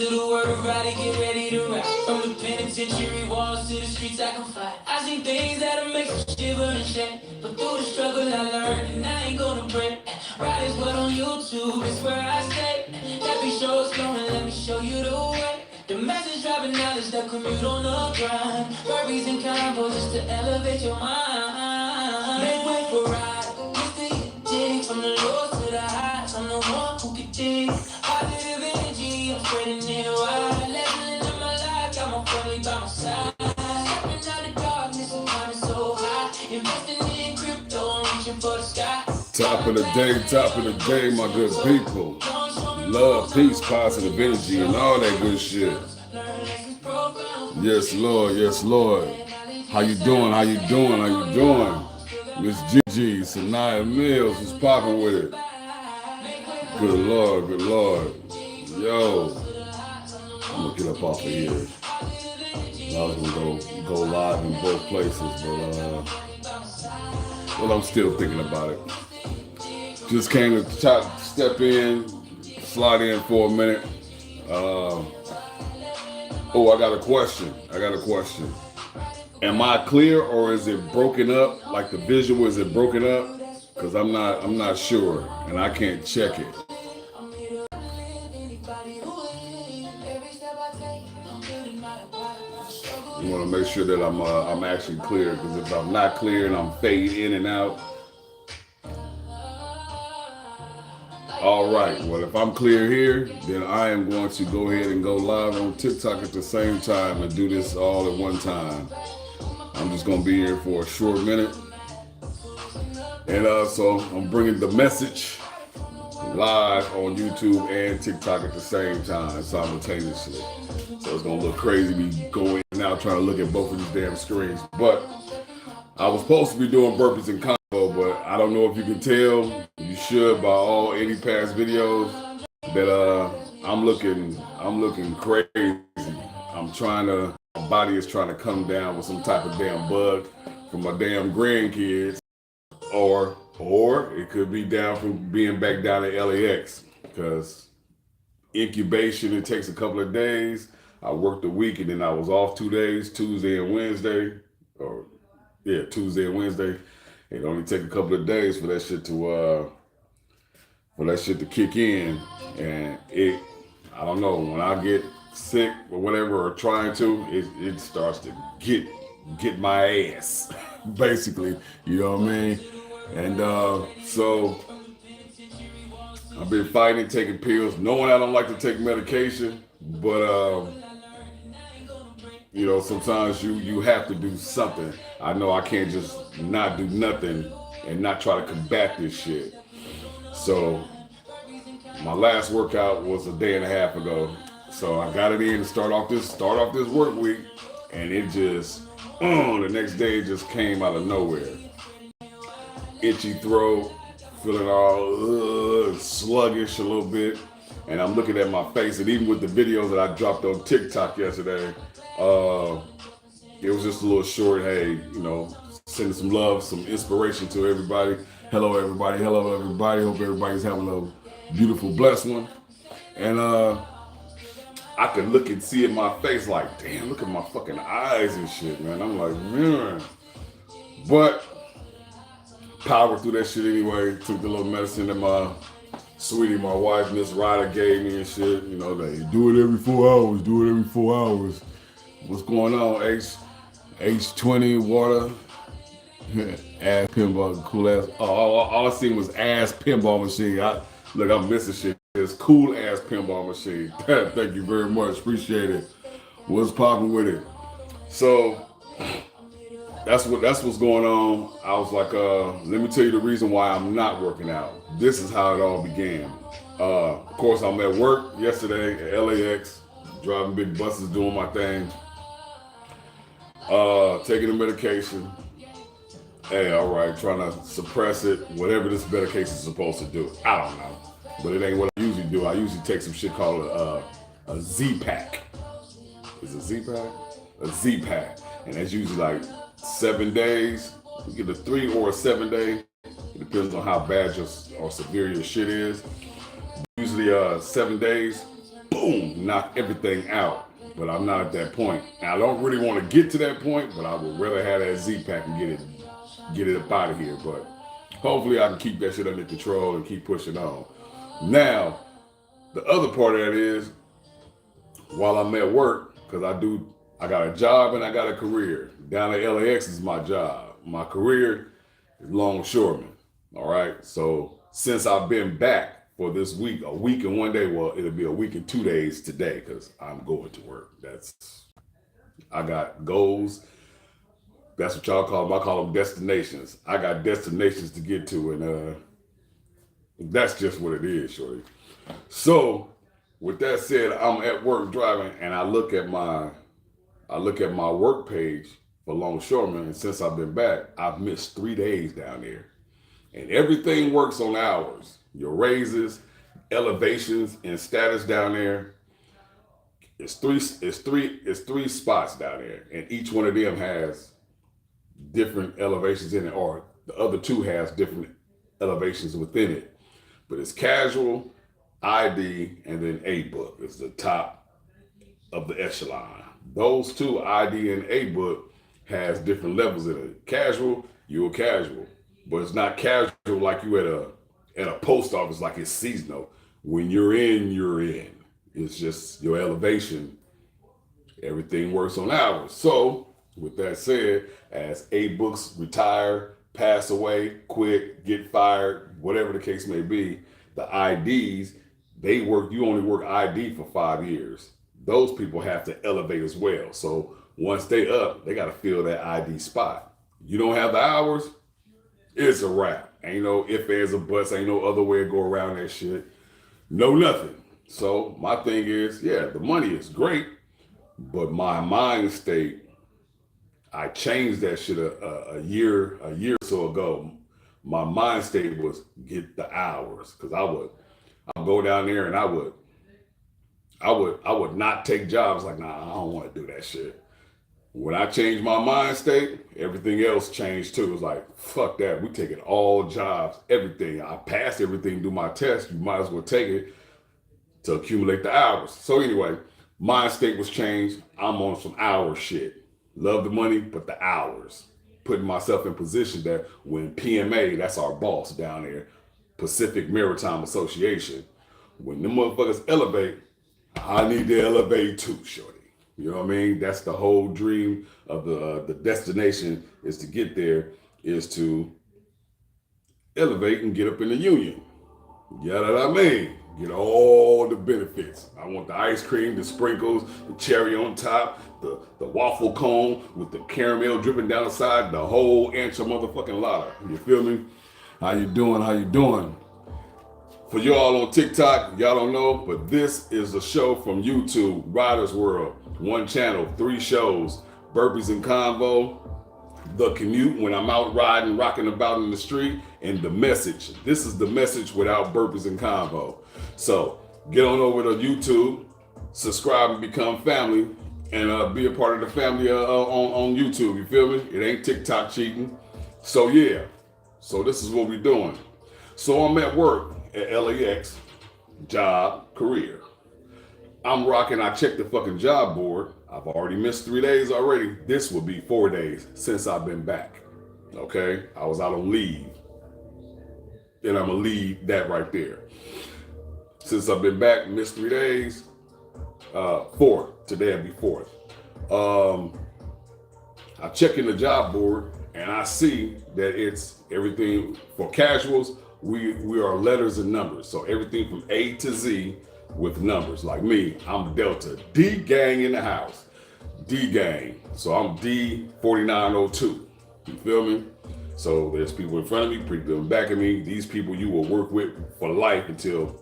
To the word of Ryder, get ready to rap. From the penitentiary walls to the streets I can fly. I see things that'll make you shiver and shake. But through the struggle I learned, and I ain't gonna break. RYDAZ WORLD on YouTube is where I stay. That be shows flowing, let me show you the way. The message driving knowledge, the commute on the grind. Burpees and combos just to elevate your mind. Make way for RYDAZ, Mr. Dig. From the lows to the highs, I'm the one who can dig. Positive energy, I'm spreading it wide. Leveling up my life, got my family by my side. Stepping out the darkness, I'm climbing so high. Investing in crypto, I'm reaching for the sky. Top of the day, my good people. Love, peace, positive energy, and all that good shit. Yes, Lord. Yes, Lord. How you doing? How you doing? How you doing? Miss DIGG, Sanaya Mills is popping with it. Good Lord, good Lord. Yo, I'm gonna get up off of here. I was gonna go live in both places, but well, I'm still thinking about it. Just came to step in, slide in for a minute. Oh, I got a question. Am I clear, or is it broken up? Like the visual, is it broken up? Because I'm not sure, and I can't check it. You want to make sure that I'm actually clear, because if I'm not clear and I'm fading in and out. All right, well, if I'm clear here, then I am going to go ahead and go live on TikTok at the same time and do this all at one time. I'm just going to be here for a short minute. And so I'm bringing the message live on YouTube and TikTok at the same time, simultaneously. So it's going to look crazy me going now trying to look at both of these damn screens. But I was supposed to be doing burpees and combo, but I don't know if you can tell. You should by any past videos that I'm looking crazy. My body is trying to come down with some type of damn bug from my damn grandkids, or it could be down from being back down at LAX, because incubation, it takes a couple of days. I worked a week and then I was off 2 days, Tuesday and Wednesday. It only take a couple of days for that shit to kick in, and I don't know, when I get sick or whatever, or trying to, it starts to get my ass, basically, you know what I mean? And so I've been fighting, taking pills, knowing I don't like to take medication, but you know, sometimes you have to do something. I know I can't just not do nothing and not try to combat this shit. So my last workout was a day and a half ago. So I got it in to start off this work week, and it just the next day it just came out of nowhere. Itchy throat, feeling all sluggish a little bit, and I'm looking at my face, and even with the videos that I dropped on TikTok yesterday, it was just a little short, hey, you know, sending some love, some inspiration to everybody. Hello everybody, hope everybody's having a beautiful, blessed one. And I could look and see in my face like, damn, look at my fucking eyes and shit, man. I'm like, man. But power through that shit anyway. Took the little medicine that my sweetie, my wife, Miss Ryder, gave me and shit. You know, they do it every 4 hours. What's going on, H20 water, ass pinball, cool ass. All I seen was ass pinball machine. I'm missing shit. It's cool ass pinball machine. Thank you very much, appreciate it. What's popping with it? So that's what's going on. I was like, let me tell you the reason why I'm not working out. This is how it all began. Of course, I'm at work yesterday at LAX, driving big buses, doing my thing. Taking the medication. Hey, all right, trying to suppress it, whatever this medication is supposed to do. I don't know, but it ain't what I usually do. I usually take some shit called a Z-Pack. Is it Z-Pack? A Z-Pack, and that's usually like 7 days. You get a 3 or a 7 day. It depends on how bad or severe your shit is. Usually 7 days. boom, knock everything out. But I'm not at that point. And I don't really want to get to that point, but I would rather have that Z-Pack and get it up out of here. But hopefully I can keep that shit under control and keep pushing on. Now, the other part of that is, while I'm at work, because I got a job and I got a career. Down at LAX is my job. My career is longshoreman. All right. So since I've been back for this week, a week and 1 day, well, it'll be a week and 2 days today because I'm going to work. I got goals. That's what y'all call them. I call them destinations. I got destinations to get to, and that's just what it is, shorty. So with that said, I'm at work driving, and I look at my work page for longshoremen, and since I've been back, I've missed 3 days down there. And everything works on hours. Your raises, elevations, and status down there. It's three spots down there, and each one of them has different elevations in it, or the other two has different elevations within it. But it's casual, ID, and then A book is the top of the echelon. Those two, ID and A book, has different levels in it. Casual, you're casual, but it's not casual like you at a post office, like it's seasonal. When you're in, you're in. It's just your elevation. Everything works on hours. So with that said, as A books retire, pass away, quit, get fired, whatever the case may be, the IDs, you only work ID for 5 years. Those people have to elevate as well. So once they up, they got to fill that ID spot. You don't have the hours, it's a wrap. Ain't no ifs, ands, or buts. Ain't no other way to go around that shit. No nothing. So my thing is, yeah, the money is great, but my mind state, I changed that shit a year or so ago. My mind state was get the hours, because I'll go down there and I would not take jobs like, nah, I don't want to do that shit. When I changed my mind state, everything else changed too. It was like, fuck that. We taking all jobs, everything. I passed everything, do my test. You might as well take it to accumulate the hours. So anyway, mind state was changed. I'm on some hour shit. Love the money, but the hours. Putting myself in position that when PMA, that's our boss down there, Pacific Maritime Association, when them motherfuckers elevate, I need to elevate too, shorty. You know what I mean? That's the whole dream of the destination, is to get there, is to elevate and get up in the union. You know what I mean? Get all the benefits. I want the ice cream, the sprinkles, the cherry on top, the waffle cone with the caramel dripping down the side, the whole ancha motherfucking lotta. You feel me? How you doing? How you doing? For y'all on TikTok, y'all don't know, but this is a show from YouTube, RYDAZ World. 1 channel, 3 shows, Burpees and Convo, The Commute when I'm out riding, rocking about in the street, and The Message. This is The Message without Burpees and Convo. So get on over to YouTube, subscribe and become family, and be a part of the family on YouTube. You feel me? It ain't TikTok cheating. So yeah, so this is what we're doing. So I'm at work at LAX, job, career. I'm rocking, I checked the fucking job board. I've already missed 3 days already. This will be 4 days since I've been back. Okay, I was out on leave. And I'm gonna leave that right there. Since I've been back, missed 3 days. 4, today will be 4th. I check in the job board and I see that it's everything for casuals. We are letters and numbers. So everything from A to Z with numbers. Like me, I'm Delta. D gang in the house. D gang. So I'm D4902. You feel me? So there's people in front of me, people in back of me. These people you will work with for life until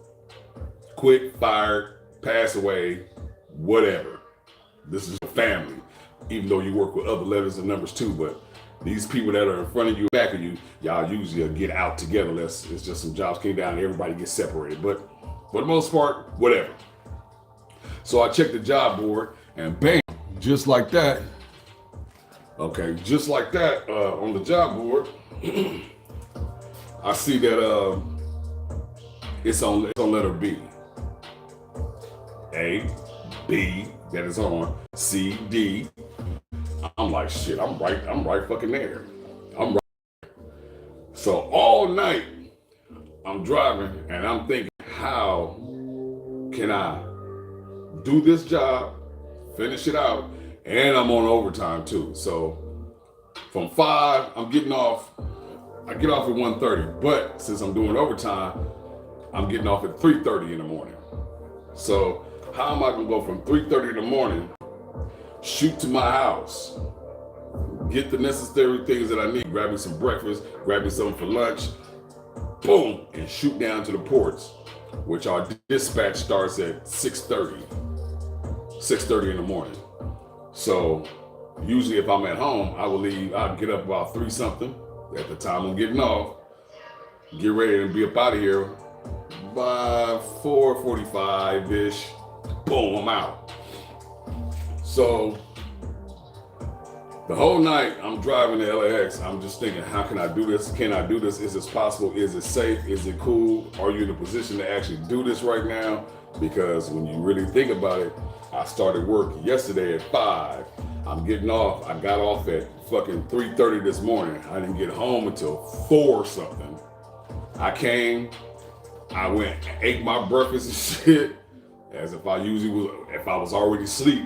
quit, fired, pass away, whatever. This is your family. Even though you work with other letters and numbers too, but these people that are in front of you, back of you, y'all usually get out together. It's just some jobs came down and everybody gets separated. But for the most part, whatever. So I checked the job board and bam, just like that. Okay, just like that, on the job board, I see that it's on letter B. A, B, that is on, C, D. I'm like, shit, I'm right fucking there. I'm right. So all night, I'm driving and I'm thinking, how can I do this job, finish it out, and I'm on overtime too. So from 5, I'm getting off. I get off at 1:30, but since I'm doing overtime, I'm getting off at 3:30 in the morning. So how am I gonna go from 3:30 in the morning, shoot to my house, get the necessary things that I need, grab me some breakfast, grab me something for lunch, boom, and shoot down to the ports, which our dispatch starts at 6:30 in the morning. So usually if I'm at home, I'd get up about 3 something at the time I'm getting off, get ready to be up out of here by 4:45-ish, boom, I'm out. So the whole night I'm driving to LAX, I'm just thinking, how can I do this? Can I do this? Is this possible? Is it safe? Is it cool? Are you in a position to actually do this right now? Because when you really think about it, I started work yesterday at 5. I'm getting off. I got off at fucking 3:30 this morning. I didn't get home until 4 something. I came, I went, ate my breakfast and shit, as if I usually was, if I was already asleep.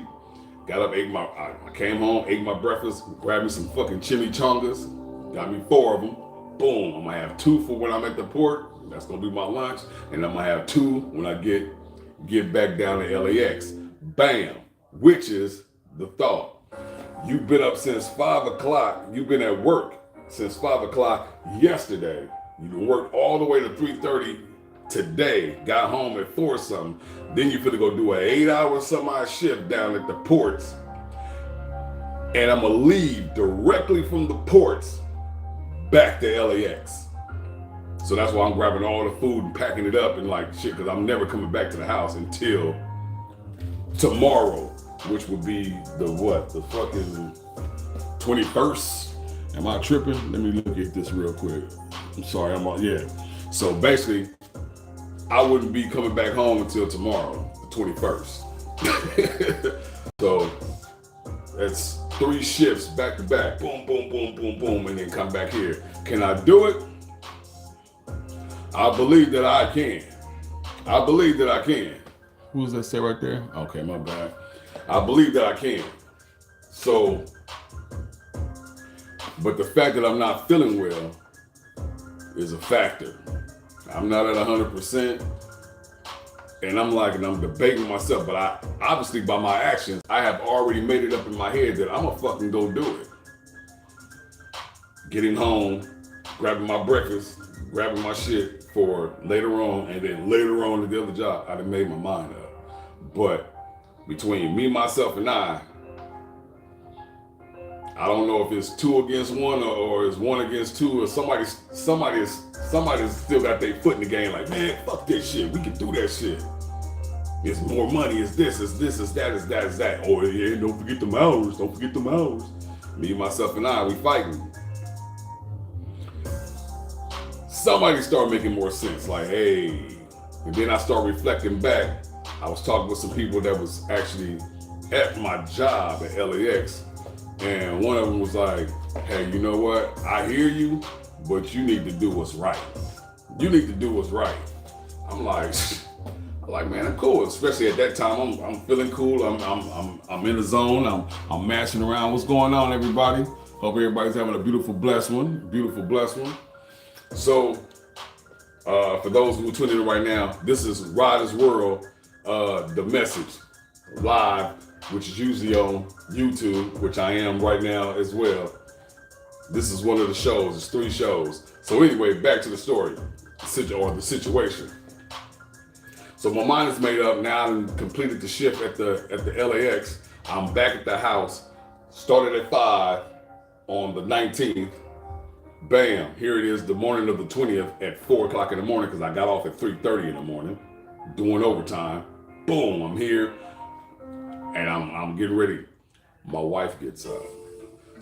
Got up, I came home, ate my breakfast, grabbed me some fucking chimichangas, got me 4 of them. Boom, I'm gonna have 2 for when I'm at the port. That's gonna be my lunch. And I'm gonna have 2 when I get back down to LAX. Bam, which is the thought. You've been up since 5 o'clock. You've been at work since 5 o'clock yesterday. You worked all the way to 3:30 today, got home at 4 something. Then you finna go do an 8-hour some-odd shift down at the ports. And I'm gonna leave directly from the ports back to LAX. So that's why I'm grabbing all the food and packing it up and like shit, because I'm never coming back to the house until tomorrow, which would be the what? The fucking 21st? Am I tripping? Let me look at this real quick. I'm sorry, yeah. So basically, I wouldn't be coming back home until tomorrow, the 21st. So that's 3 shifts back to back. Boom, boom, boom, boom, boom, and then come back here. Can I do it? I believe that I can. I believe that I can. Who does that say right there? Okay, my bad. I believe that I can. So, but the fact that I'm not feeling well is a factor. I'm not at 100%, and I'm debating myself, but I obviously by my actions, I have already made it up in my head that I'm gonna fucking go do it. Getting home, grabbing my breakfast, grabbing my shit for later on, and then later on at the other job, I done made my mind up. But between me, myself, and I don't know if it's 2 against 1 or it's 1 against 2 or somebody's still got their foot in the game like, man, fuck this shit. We can do that shit. It's more money, it's this, it's that, it's that. Oh yeah, don't forget them hours, Me, myself, and I, we fighting. Somebody started making more sense, like, hey, and then I start reflecting back. I was talking with some people that was actually at my job at LAX, and one of them was like, hey, you know what? I hear you, but you need to do what's right. You need to do what's right. I'm like, man, I'm cool. Especially at that time, I'm feeling cool. I'm in the zone. I'm mashing around. What's going on, everybody? Hope everybody's having a beautiful, blessed one. So, for those who are tuning in right now, this is RYDAZ World Da Message live, which is usually on YouTube, which I am right now as well. This is one of the shows. It's 3 shows. So anyway, back to the story, or the situation. So my mind is made up now. I've completed the shift at the LAX. I'm back at the house. Started at 5 on the 19th. Bam, here it is, the morning of the 20th at 4 o'clock in the morning, because I got off at 3:30 in the morning, doing overtime. Boom, I'm here, and I'm getting ready. My wife gets up.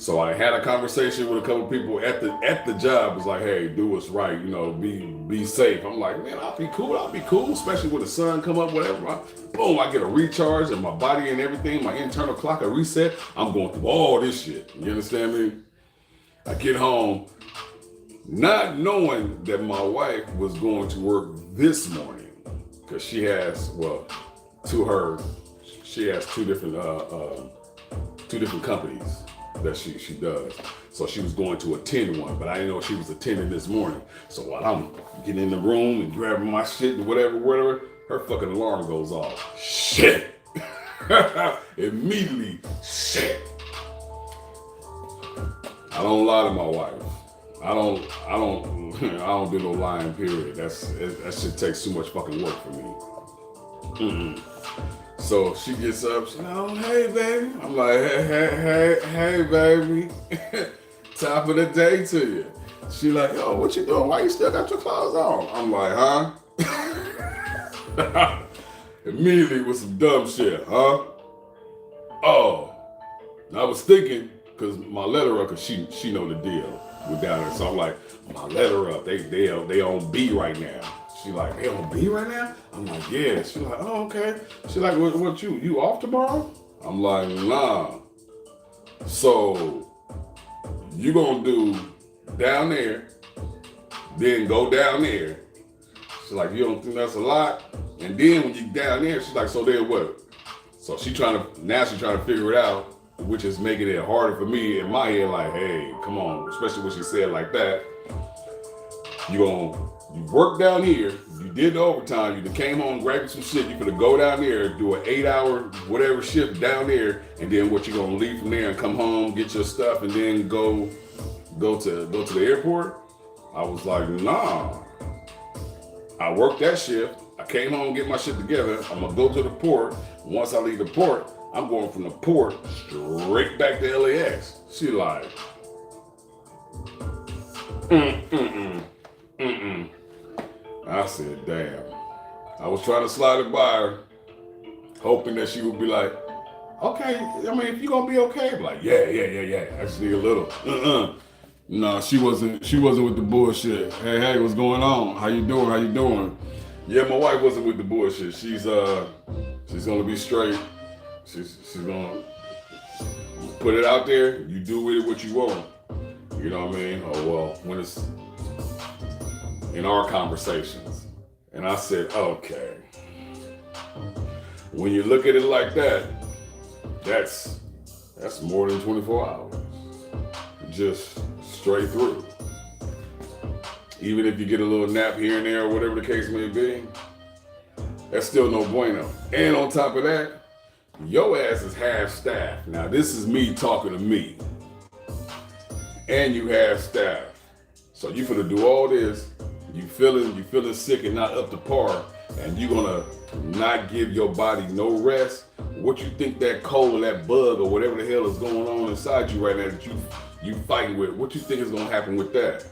So I had a conversation with a couple people at the job. It's like, hey, do what's right, you know, be safe. I'm like, man, I'll be cool, especially when the sun come up, whatever. Boom, I get a recharge and my body and everything, my internal clock, a reset. I'm going through all this shit. You understand me? I get home, not knowing that my wife was going to work this morning, because she has, she has two different companies that she does. So she was going to attend one, but I didn't know she was attending this morning. So while I'm getting in the room and grabbing my shit and whatever, her fucking alarm goes off. Shit. Immediately, shit. I don't lie to my wife. I don't do no lying, period. That shit takes too much fucking work for me. So she gets up, she's like, oh, hey, baby. I'm like, hey, baby. Top of the day to you. She like, yo, what you doing? Why you still got your clothes on? I'm like, huh? Immediately with some dumb shit, huh? Oh, I was thinking, because my letter up, because she know the deal with down there. So I'm like, my letter up, they on B right now. She like, they on B right now? I'm like, yeah. She like, oh, okay. She like, what you off tomorrow? I'm like, nah. So you gonna do down there, then go down there. She's like, you don't think that's a lot? And then when you down there, she's like, so then what? So she's trying to figure it out, which is making it harder for me in my head, like, hey, come on, especially when she said it like that. You work down here, you did the overtime, you came home, grabbed some shit, you could go down there, do an 8-hour whatever shift down there, and then what, you gonna leave from there and come home, get your stuff, and then go to the airport? I was like, nah. I worked that shift, I came home, get my shit together, I'm gonna go to the port. Once I leave the port, I'm going from the port straight back to LAX. She like, I said, damn. I was trying to slide it by her, hoping that she would be like, okay, I mean, if you're gonna be okay, I'm like, yeah. I just need a little. No, she wasn't with the bullshit. Hey, what's going on? How you doing? Yeah, my wife wasn't with the bullshit. She's gonna be straight. She's gonna put it out there. You do with it what you want. You know what I mean? Oh, well, when it's in our conversations. And I said, okay. When you look at it like that, that's more than 24 hours. Just straight through. Even if you get a little nap here and there or whatever the case may be, that's still no bueno. And on top of that, your ass is half staff. Now this is me talking to me. And you half staff. So you finna do all this, you feeling sick and not up to par, and you gonna not give your body no rest. What you think that cold or that bug or whatever the hell is going on inside you right now that you fighting with, what you think is gonna happen with that?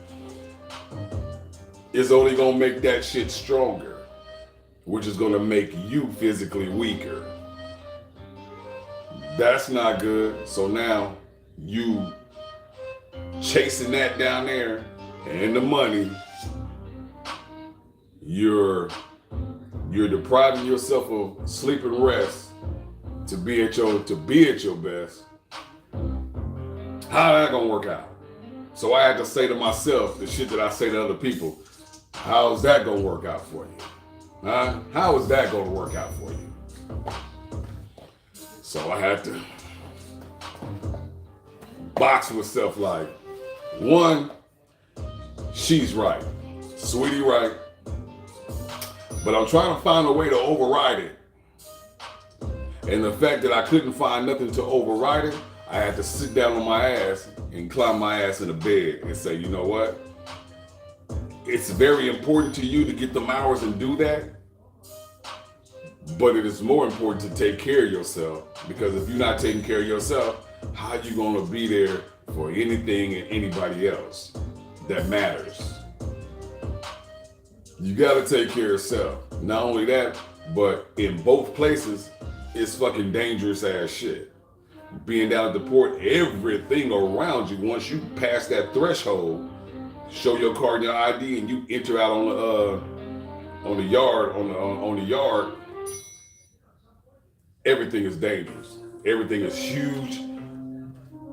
It's only gonna make that shit stronger, which is gonna make you physically weaker. That's not good. So now you chasing that down there and the money, you're depriving yourself of sleep and rest to be at your best. How that gonna work out? So I had to say to myself the shit that I say to other people. How's that gonna work out for you? Huh? How is that gonna work out for you? So I had to box myself like, one, she's right, sweetie right, but I'm trying to find a way to override it. And the fact that I couldn't find nothing to override it, I had to sit down on my ass and climb my ass in the bed and say, you know what? It's very important to you to get them hours and do that, but it is more important to take care of yourself, because if you're not taking care of yourself, how are you gonna be there for anything and anybody else that matters? You gotta take care of yourself. Not only that, but in both places, it's fucking dangerous ass shit. being down at the port, everything around you, once you pass that threshold, show your card and your ID, and you enter out on the yard, everything is dangerous. Everything is huge,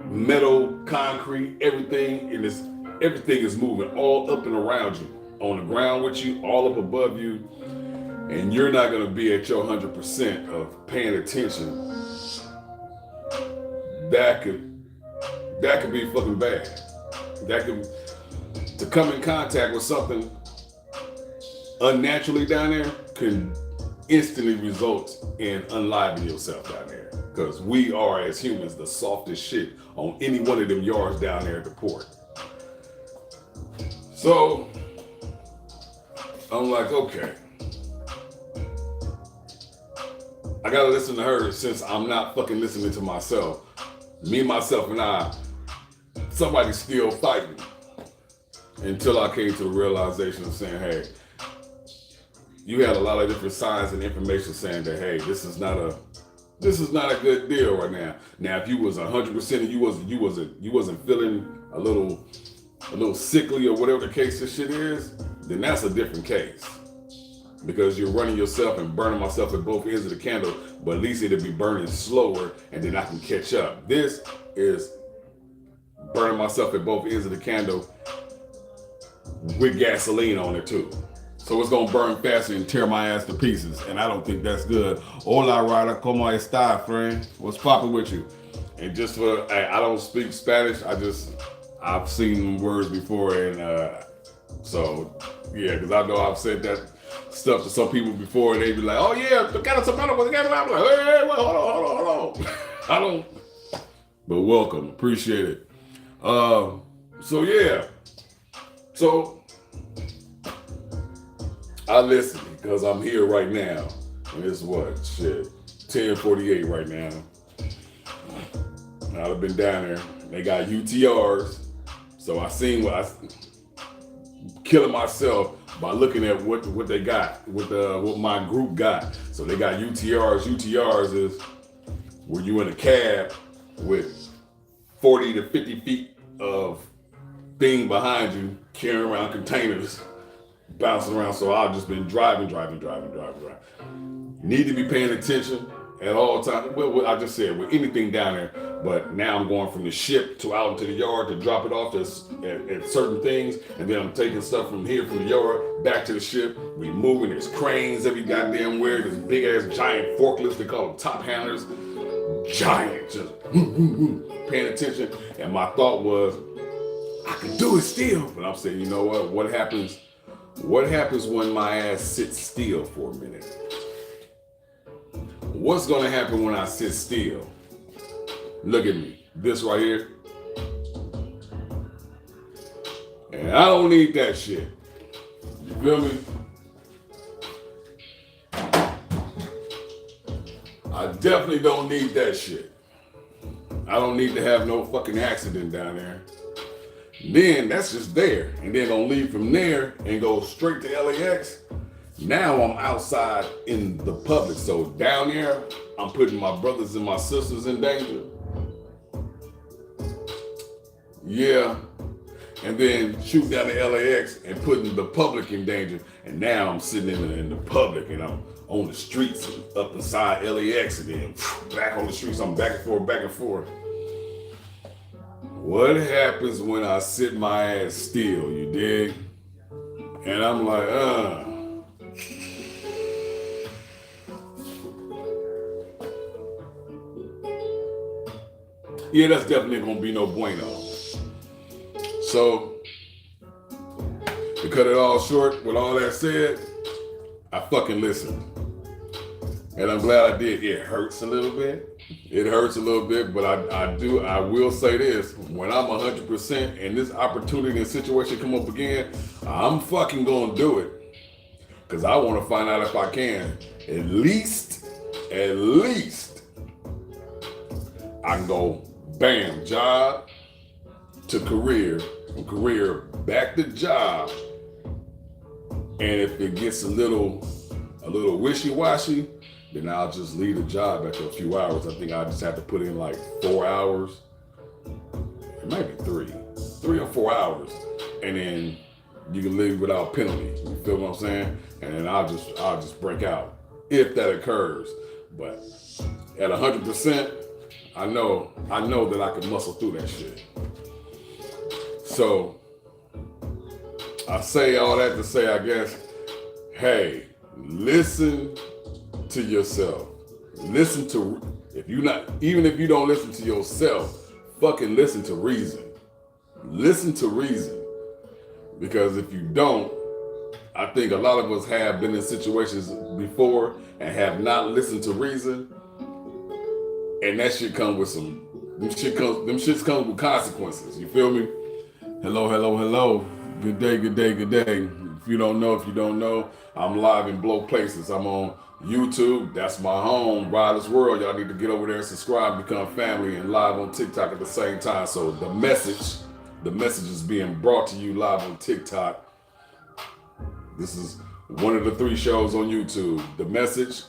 metal, concrete, everything is moving all up and around you, on the ground with you, all up above you, and you're not gonna be at your 100% of paying attention. That could be fucking bad. To come in contact with something unnaturally down there can instantly result in unliving yourself down there. Because we are, as humans, the softest shit on any one of them yards down there at the port. So I'm like, okay, I gotta listen to her since I'm not fucking listening to myself. Me, myself, and I, somebody's still fighting. Until I came to the realization of saying, hey, you had a lot of different signs and information saying that, hey, this is not a good deal right now. Now, if you was 100% and you wasn't feeling a little sickly or whatever the case this shit is, then that's a different case. Because you're running yourself and burning myself at both ends of the candle, but at least it'll be burning slower and then I can catch up. This is burning myself at both ends of the candle with gasoline on it too. So it's gonna burn faster and tear my ass to pieces, and I don't think that's good. Hola, Ryder, como esta, friend? What's poppin' with you? And just for, I don't speak Spanish, I've seen words before, and so, yeah, because I know I've said that stuff to some people before, and they be like, oh yeah, the kind of tomato was I'm like, hey, well, hold on. I don't, but welcome, appreciate it. So yeah. So I listen because I'm here right now. And it's what? Shit. 10:48 right now. I've been down there. They got UTRs. So I seen killing myself by looking at what they got, what my group got. So they got UTRs. UTRs is where you in a cab with 40 to 50 feet of thing behind you, carrying around containers, bouncing around. So I've just been driving. Need to be paying attention at all times. Well, I just said with anything down there, but now I'm going from the ship to out into the yard to drop it off at certain things, and then I'm taking stuff from here from the yard back to the ship. We moving. There's cranes every goddamn where. There's big ass giant forklifts. They call them top handlers. Giant, just paying attention. And my thought was, I can do it still. But I'm saying, you know what? What happens when my ass sits still for a minute? What's gonna happen when I sit still? Look at me. This right here. And I don't need that shit. You feel me? I definitely don't need that shit. I don't need to have no fucking accident down there. Then that's just there. And then gonna leave from there and go straight to LAX. Now I'm outside in the public. So down there, I'm putting my brothers and my sisters in danger. Yeah. And then shoot down to LAX and putting the public in danger. And now I'm sitting in the public and I'm on the streets and up inside LAX and then back on the streets. I'm back and forth. What happens when I sit my ass still, you dig? And I'm like, yeah, that's definitely gonna be no bueno. So, to cut it all short, with all that said, I fucking listened. And I'm glad I did. It hurts a little bit. But I will say this. When I'm 100% and this opportunity and situation come up again, I'm fucking gonna do it. Because I want to find out if I can. At least, I can go, bam, job to career, from career back to job. And if it gets a little wishy-washy, then I'll just leave the job after a few hours. I think I just have to put in like 4 hours. It might be 3 or 4 hours. And then you can leave without penalty. You feel what I'm saying? And then I'll just break out if that occurs. But at 100%, I know that I can muscle through that shit. So I say all that to say, I guess, hey, listen to yourself. Listen to, even if you don't listen to yourself, fucking listen to reason. Listen to reason. Because if you don't, I think a lot of us have been in situations before and have not listened to reason. And that shit comes with them shits comes with consequences. You feel me? Hello. Good day. If you don't know, I'm live in Blow Places. I'm on YouTube. That's my home, RYDAZ World. Y'all need to get over there and subscribe, become family, and live on TikTok at the same time. So the message is being brought to you live on TikTok. This is one of the 3 shows on YouTube. The Message,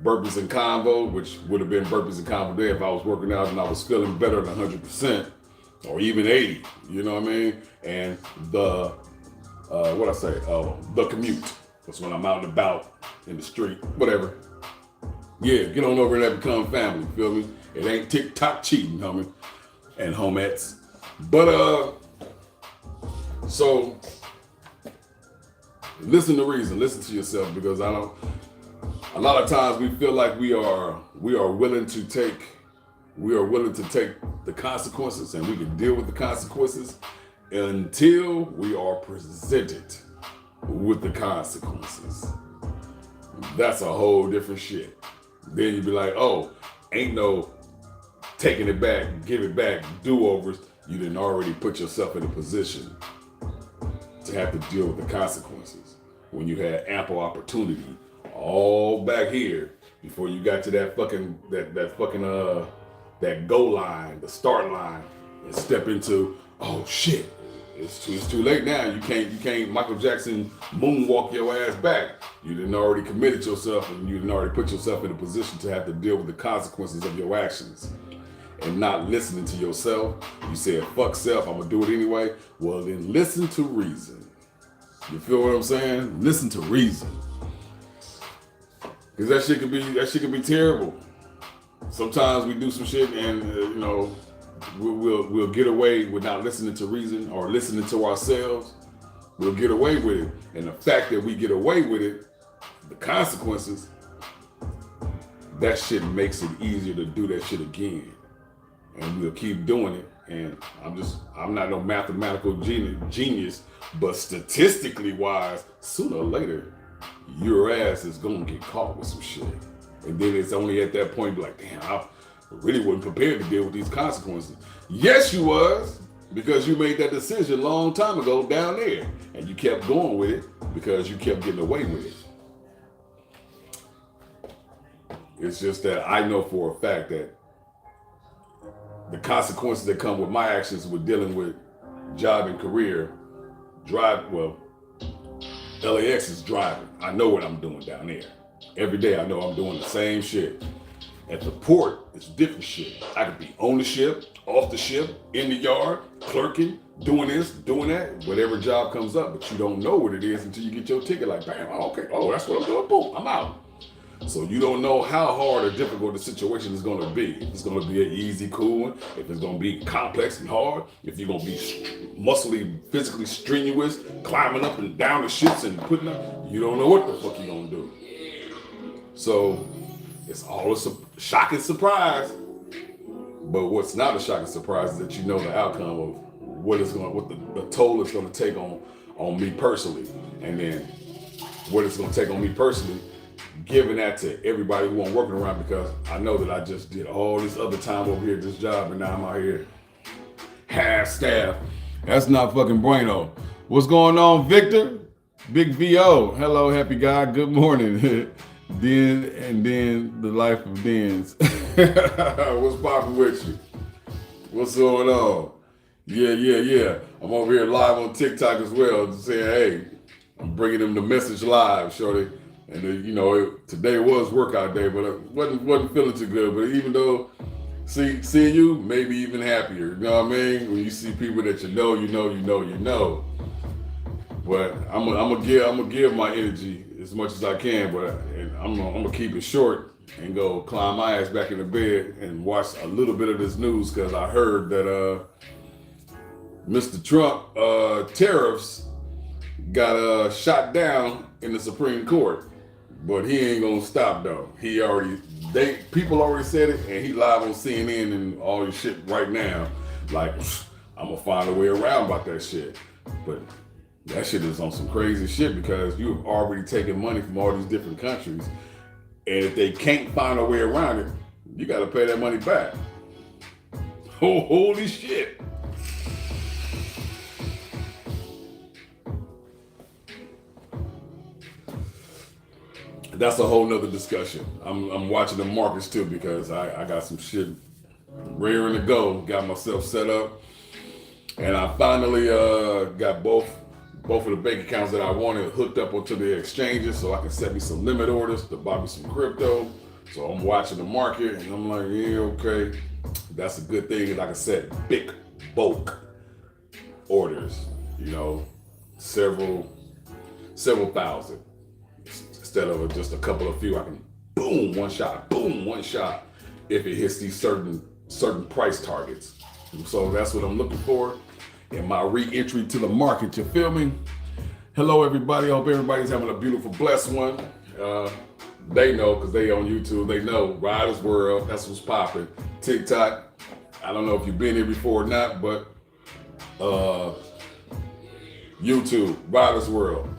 Burpees and Convo, which would have been Burpees and Convo Day if I was working out and I was feeling better than 100%, or even 80, you know what I mean? And the, the commute. That's when I'm out and about in the street, whatever. Yeah, get on over there and become family, feel me? It ain't TikTok cheating, homie, and homettes. But, so, listen to reason, listen to yourself, because a lot of times we feel like we are willing to take the consequences, and we can deal with the consequences until we are presented with the consequences. That's a whole different shit. Then you be like, oh, ain't no taking it back, give it back, do-overs. You didn't already put yourself in a position to have to deal with the consequences when you had ample opportunity all back here before you got to that goal line, the start line, and step into, oh shit, it's too late now. You can't Michael Jackson moonwalk your ass back. You didn't already committed yourself, and you didn't already put yourself in a position to have to deal with the consequences of your actions. And not listening to yourself. You said, fuck self, I'm gonna do it anyway. Well, then listen to reason. You feel what I'm saying? Listen to reason. Because that shit can be terrible. Sometimes we do some shit and we'll get away with not listening to reason or listening to ourselves. We'll get away with it. And the fact that we get away with it, the consequences, that shit makes it easier to do that shit again. And we'll keep doing it. And I'm not no mathematical genius, but statistically wise, sooner or later, your ass is gonna get caught with some shit. And then it's only at that point, be like, damn, I really wasn't prepared to deal with these consequences. Yes, you was, because you made that decision a long time ago down there. And you kept going with it because you kept getting away with it. It's just that I know for a fact that the consequences that come with my actions with dealing with job and career, LAX is driving. I know what I'm doing down there. Every day I know I'm doing the same shit. At the port, it's different shit. I could be on the ship, off the ship, in the yard, clerking, doing this, doing that, whatever job comes up, but you don't know what it is until you get your ticket like, bam, okay, oh, that's what I'm doing, boom, I'm out. So you don't know how hard or difficult the situation is gonna be. If it's gonna be an easy, cool one, if it's gonna be complex and hard, if you're gonna be muscly, physically strenuous, climbing up and down the shits and putting up, you don't know what the fuck you're gonna do. So it's all a shocking surprise. But what's not a shocking surprise is that you know the outcome of what the toll it's gonna take on me personally. And then what it's gonna take on me personally, giving that to everybody who I'm working around, because I know that I just did all this other time over here at this job and now I'm out here half staff. That's not fucking bueno. What's going on, Victor? Big VO. Hello, happy guy. Good morning. then the life of Dens. What's poppin' with you? What's going on? Yeah. I'm over here live on TikTok as well, saying, hey, I'm bringing them the message live, shorty. And you know, today was workout day, but I wasn't feeling too good. But even though seeing you made me even happier. You know what I mean? When you see people that you know. But I'm gonna give my energy as much as I can, but I'm gonna keep it short and go climb my ass back in the bed and watch a little bit of this news because I heard that Mr. Trump tariffs got shot down in the Supreme Court, but he ain't gonna stop though. People already said it, and he live on CNN and all this shit right now. Like, I'm gonna find a way around about that shit, but that shit is on some crazy shit because you've already taken money from all these different countries, and if they can't find a way around it, you got to pay that money back. Oh, holy shit! That's a whole nother discussion. I'm watching the markets too because I got some shit rearing to go. Got myself set up, and I finally got both of the bank accounts that I wanted hooked up onto the exchanges so I can set me some limit orders to buy me some crypto. So I'm watching the market and I'm like, yeah, okay. That's a good thing that I can set big bulk orders, you know, several thousand. Instead of just a couple of few, I can boom, one shot if it hits these certain price targets. So that's what I'm looking for in my re-entry to the market, you feel me? Hello everybody, I hope everybody's having a beautiful, blessed one. They know, because they on YouTube, they know, RYDAZ World, that's what's popping. TikTok, I don't know if you've been here before or not, but YouTube, RYDAZ World.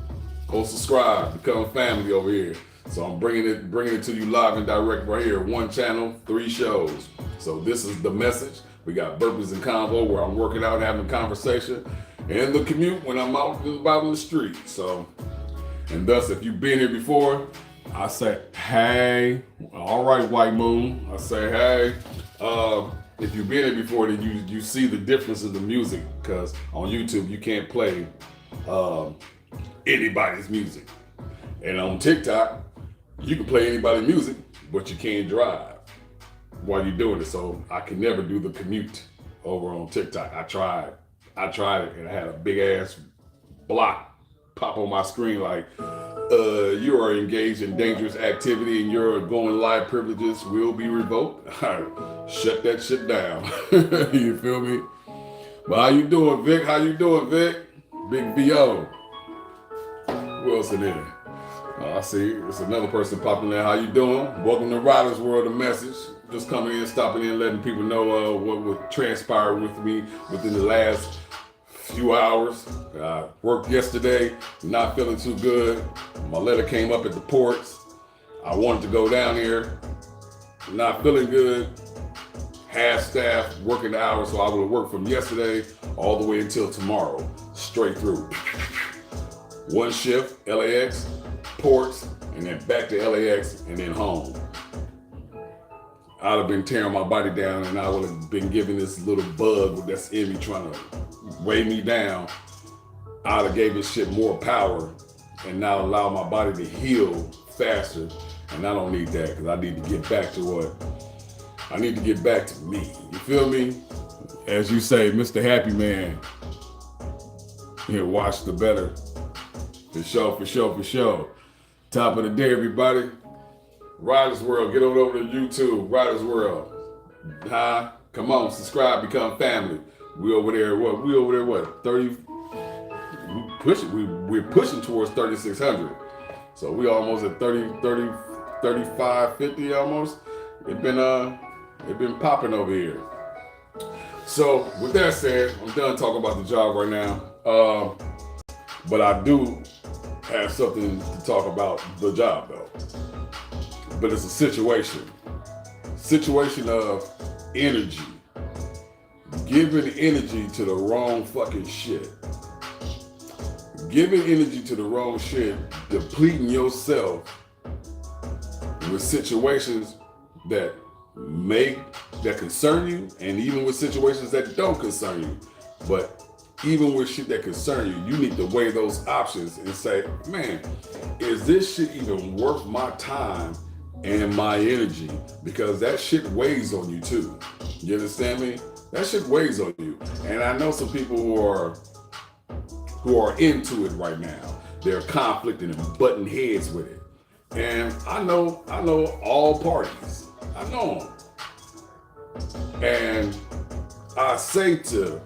Go subscribe, become family over here. So I'm bringing it to you live and direct right here. One channel, 3 shows. So this is The Message. We got Burpees and Convo where I'm working out, having a conversation, and the commute when I'm out and about in the street. So, and thus, if you've been here before, I say, hey, all right, White Moon. I say, hey. If you've been here before, then you see the difference in the music because on YouTube, you can't play anybody's music. And on TikTok, you can play anybody's music, but you can't drive while you're doing it. So I can never do the commute over on TikTok. I tried it and I had a big ass block pop on my screen like, you are engaged in dangerous activity and your going live privileges will be revoked. Shut that shit down. You feel me? But how you doing, Vic? How you doing, Vic? Big VO. Who else in there? I see it's another person popping there. How you doing? Welcome to RYDAZ World Da Message. Just coming in, stopping in, letting people know what would transpire with me within the last few hours. Worked yesterday, not feeling too good. My letter came up at the ports. I wanted to go down here, not feeling good. Half staff, working the hours, so I would work from yesterday all the way until tomorrow, straight through. One shift, LAX, ports, and then back to LAX, and then home. I'd have been tearing my body down, and I would have been giving this little bug that's in me trying to weigh me down. I'd have gave this shit more power, and now allow my body to heal faster. And I don't need that, because I need to get back to I need to get back to me. You feel me? As you say, Mr. Happy Man. Here, watch the better. For sure. Top of the day, everybody. RYDAZ World, get on over to YouTube. RYDAZ World. Come on, subscribe, become family. We over there, what? 30? We're pushing towards 3,600. So we almost at 30, 35, 50 almost. It been popping over here. So with that said, I'm done talking about the job right now. But I do have something to talk about the job though. But it's a situation of energy. Giving energy to the wrong fucking shit. Giving energy to the wrong shit, depleting yourself with situations that concern you, and even with situations that don't concern you. But even with shit that concern you, you need to weigh those options and say, man, is this shit even worth my time and my energy? Because that shit weighs on you too. You understand me? That shit weighs on you. And I know some people who are into it right now. They're conflicting and butting heads with it. And I know all parties. I know them. And I say to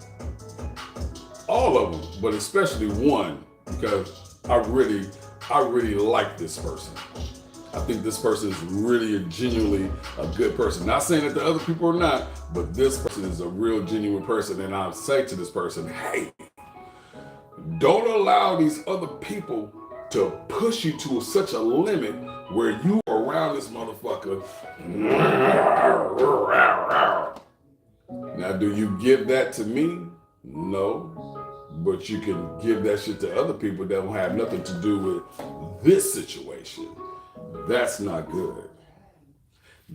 all of them, but especially one, because I really like this person. I think this person is really a genuinely a good person. Not saying that the other people are not, but this person is a real genuine person. And I say to this person, hey, don't allow these other people to push you to such a limit where you are around this motherfucker. Now, do you give that to me? No. But you can give that shit to other people that don't have nothing to do with this situation. That's not good.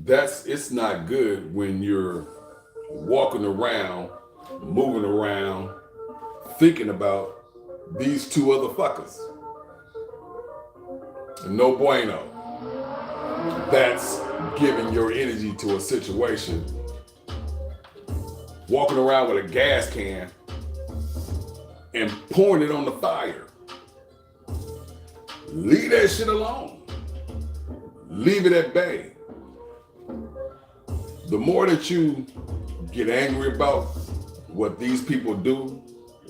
It's not good when you're walking around, moving around, thinking about these two other fuckers. No bueno. That's giving your energy to a situation. Walking around with a gas can and pouring it on the fire. Leave that shit alone. Leave it at bay. The more that you get angry about what these people do,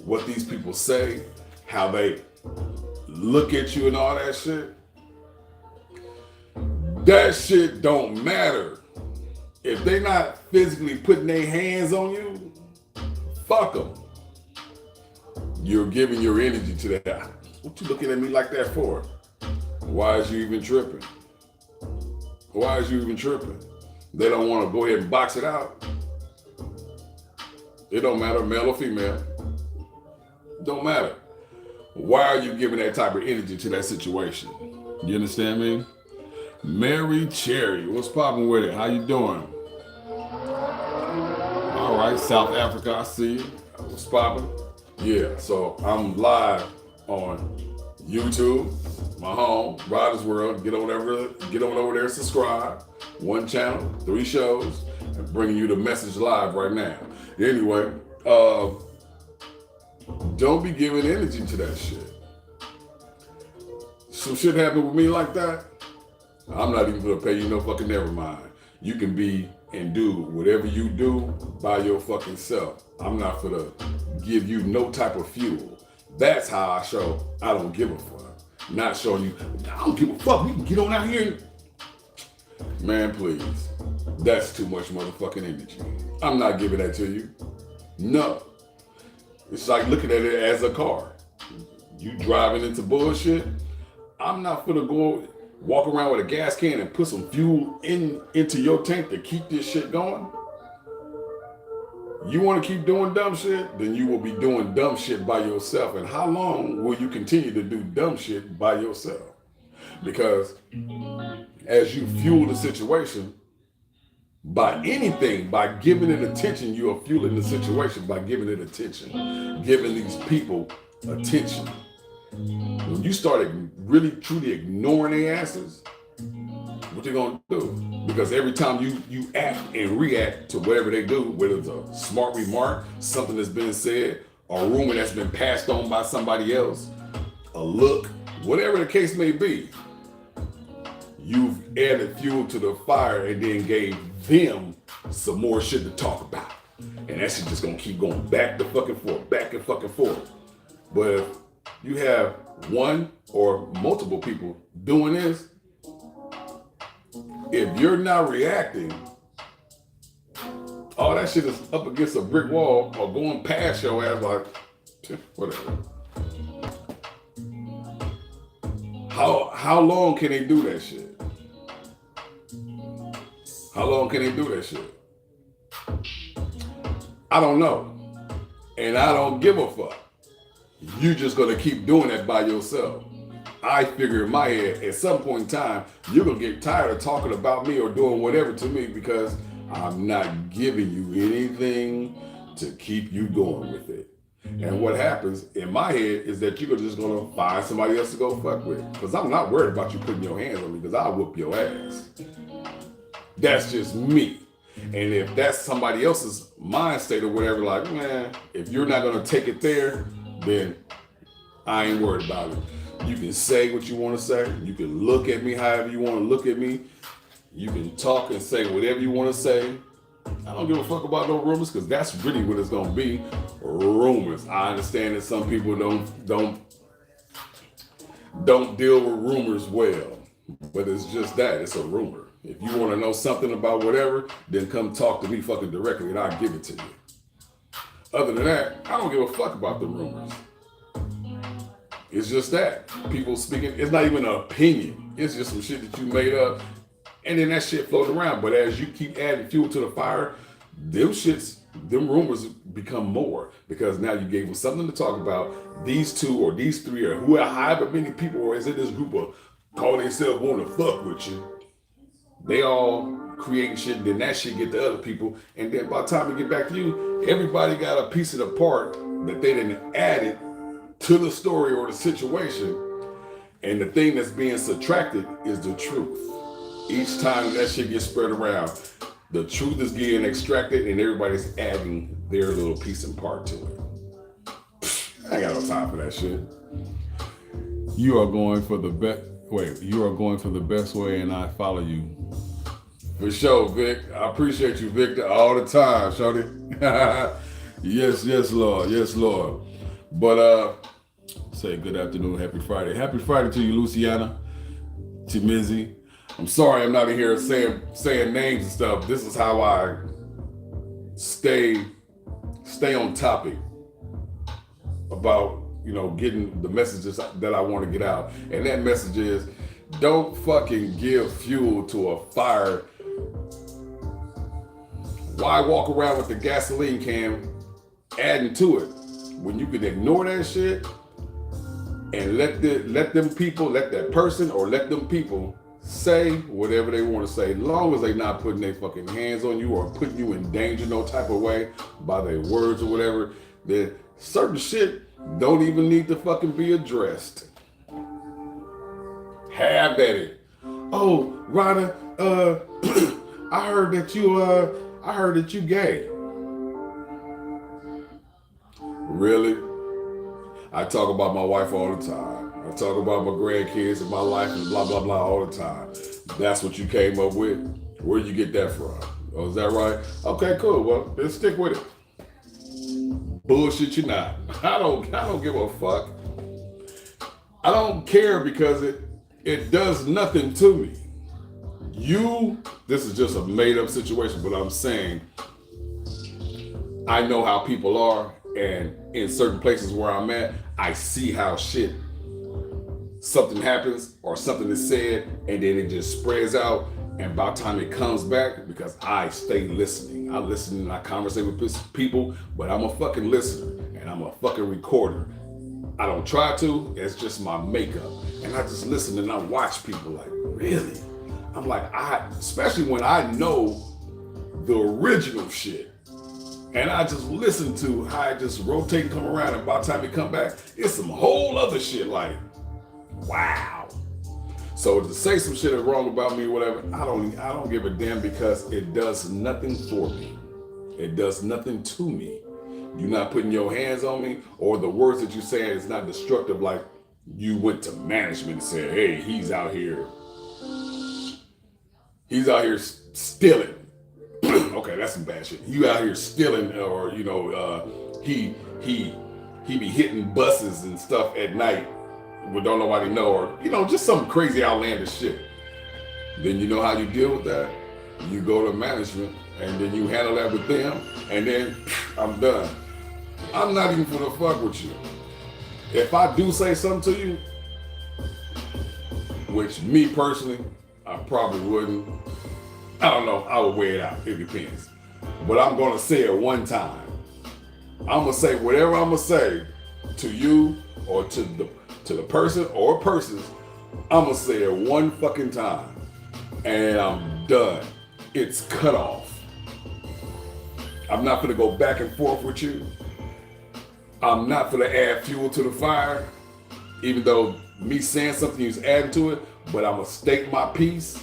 what these people say, how they look at you and all that shit don't matter. If they not physically putting their hands on you, fuck them. You're giving your energy to that. What you looking at me like that for? Why is you even tripping? Why is you even tripping? They don't want to go ahead and box it out. It don't matter, male or female. Don't matter. Why are you giving that type of energy to that situation? You understand me? Mary Cherry, what's popping with it? How you doing? All right, South Africa, I see you. What's popping? Yeah, so I'm live on YouTube, my home, RYDAZ World. Get on over there, subscribe. One channel, 3 shows, and bringing you the message live right now. Anyway, don't be giving energy to that shit. Some shit happened with me like that, I'm not even gonna pay you no fucking never mind. You can be and do whatever you do by your fucking self. I'm not gonna give you no type of fuel. That's how I show I don't give a fuck. Not showing you, I don't give a fuck. We can get on out here. Man, please. That's too much motherfucking energy. I'm not giving that to you. No. It's like looking at it as a car. You driving into bullshit. I'm not gonna go walk around with a gas can and put some fuel into your tank to keep this shit going. You want to keep doing dumb shit? Then you will be doing dumb shit by yourself. And how long will you continue to do dumb shit by yourself? Because as you fuel the situation, by anything, by giving it attention, you are fueling the situation by giving it attention, giving these people attention. When you start really truly ignoring their asses, what you gonna do? Because every time you act and react to whatever they do, whether it's a smart remark, something that's been said, or a rumor that's been passed on by somebody else, a look, whatever the case may be, you've added fuel to the fire and then gave them some more shit to talk about. And that shit just gonna keep going back and fucking forth. But if you have one or multiple people doing this, if you're not reacting, all that shit is up against a brick wall or going past your ass like, whatever. How long can they do that shit? How long can they do that shit? I don't know. And I don't give a fuck. You just gonna keep doing that by yourself. I figure in my head, at some point in time, you're gonna get tired of talking about me or doing whatever to me because I'm not giving you anything to keep you going with it. And what happens in my head is that you're just gonna find somebody else to go fuck with. Because I'm not worried about you putting your hands on me, because I'll whoop your ass. That's just me. And if that's somebody else's mind state or whatever, like, man, if you're not gonna take it there, then I ain't worried about it. You can say what you want to say. You can look at me however you want to look at me. You can talk and say whatever you want to say. I don't give a fuck about no rumors, because that's really what it's gonna be. Rumors. I understand that some people don't deal with rumors well, but it's just that, it's a rumor. If you want to know something about whatever, then come talk to me fucking directly and I'll give it to you. Other than that, I don't give a fuck about the rumors. It's just that. People speaking, it's not even an opinion. It's just some shit that you made up, and then that shit floating around. But as you keep adding fuel to the fire, them rumors become more, because now you gave them something to talk about. These two or these three or however many people is in this group of call themselves want to fuck with you. They all creating shit, then that shit get to other people, and then by the time it get back to you, everybody got a piece of the part that they didn't add it to the story or the situation, and the thing that's being subtracted is the truth. Each time that shit gets spread around, the truth is getting extracted, and everybody's adding their little piece and part to it. I ain't got no time for that shit. You are going for the best way, and I follow you. For sure, Vic. I appreciate you, Victor, all the time, shorty. Yes, Lord. Yes, Lord. But say good afternoon, happy Friday. Happy Friday to you, Luciana, to Mizzy. I'm sorry I'm not in here saying names and stuff. This is how I stay on topic about, getting the messages that I want to get out. And that message is, don't fucking give fuel to a fire. Why walk around with the gasoline can adding to it when you can ignore that shit and let that person or let them people say whatever they want to say, as long as they not putting their fucking hands on you or putting you in danger no type of way by their words or whatever, then certain shit don't even need to fucking be addressed. Have at it. Oh, Ryder, I heard that you gay. Really? I talk about my wife all the time. I talk about my grandkids and my life and blah, blah, blah all the time. That's what you came up with? Where'd you get that from? Oh, is that right? Okay, cool. Well, let's stick with it. Bullshit you not. I don't give a fuck. I don't care, because it does nothing to me. This is just a made up situation, but I'm saying I know how people are, and in certain places where I'm at, I see how something happens or something is said, and then it just spreads out, and by the time it comes back, because I stay listening. I listen and I conversate with people, but I'm a fucking listener and I'm a fucking recorder. I don't try to, it's just my makeup. And I just listen and I watch people like, really? I'm like, especially when I know the original shit. And I just listen to how it just rotate and come around, and by the time it come back, it's some whole other shit like, wow. So to say some shit is wrong about me or whatever, I don't give a damn, because it does nothing for me. It does nothing to me. You're not putting your hands on me, or the words that you're saying is not destructive, like you went to management and said, hey, he's out here stealing. Okay, that's some bad shit. You out here stealing, or he be hitting buses and stuff at night, but don't nobody know, or just some crazy outlandish shit. Then you know how you deal with that. You go to management, and then you handle that with them, and then I'm done. I'm not even gonna fuck with you. If I do say something to you, which me personally, I probably wouldn't. I don't know, I would weigh it out, it depends. But I'm gonna say it one time. I'm gonna say whatever I'm gonna say to you or to the person or persons, I'm gonna say it one fucking time. And I'm done. It's cut off. I'm not gonna go back and forth with you. I'm not gonna add fuel to the fire, even though me saying something is adding to it, but I'm gonna state my piece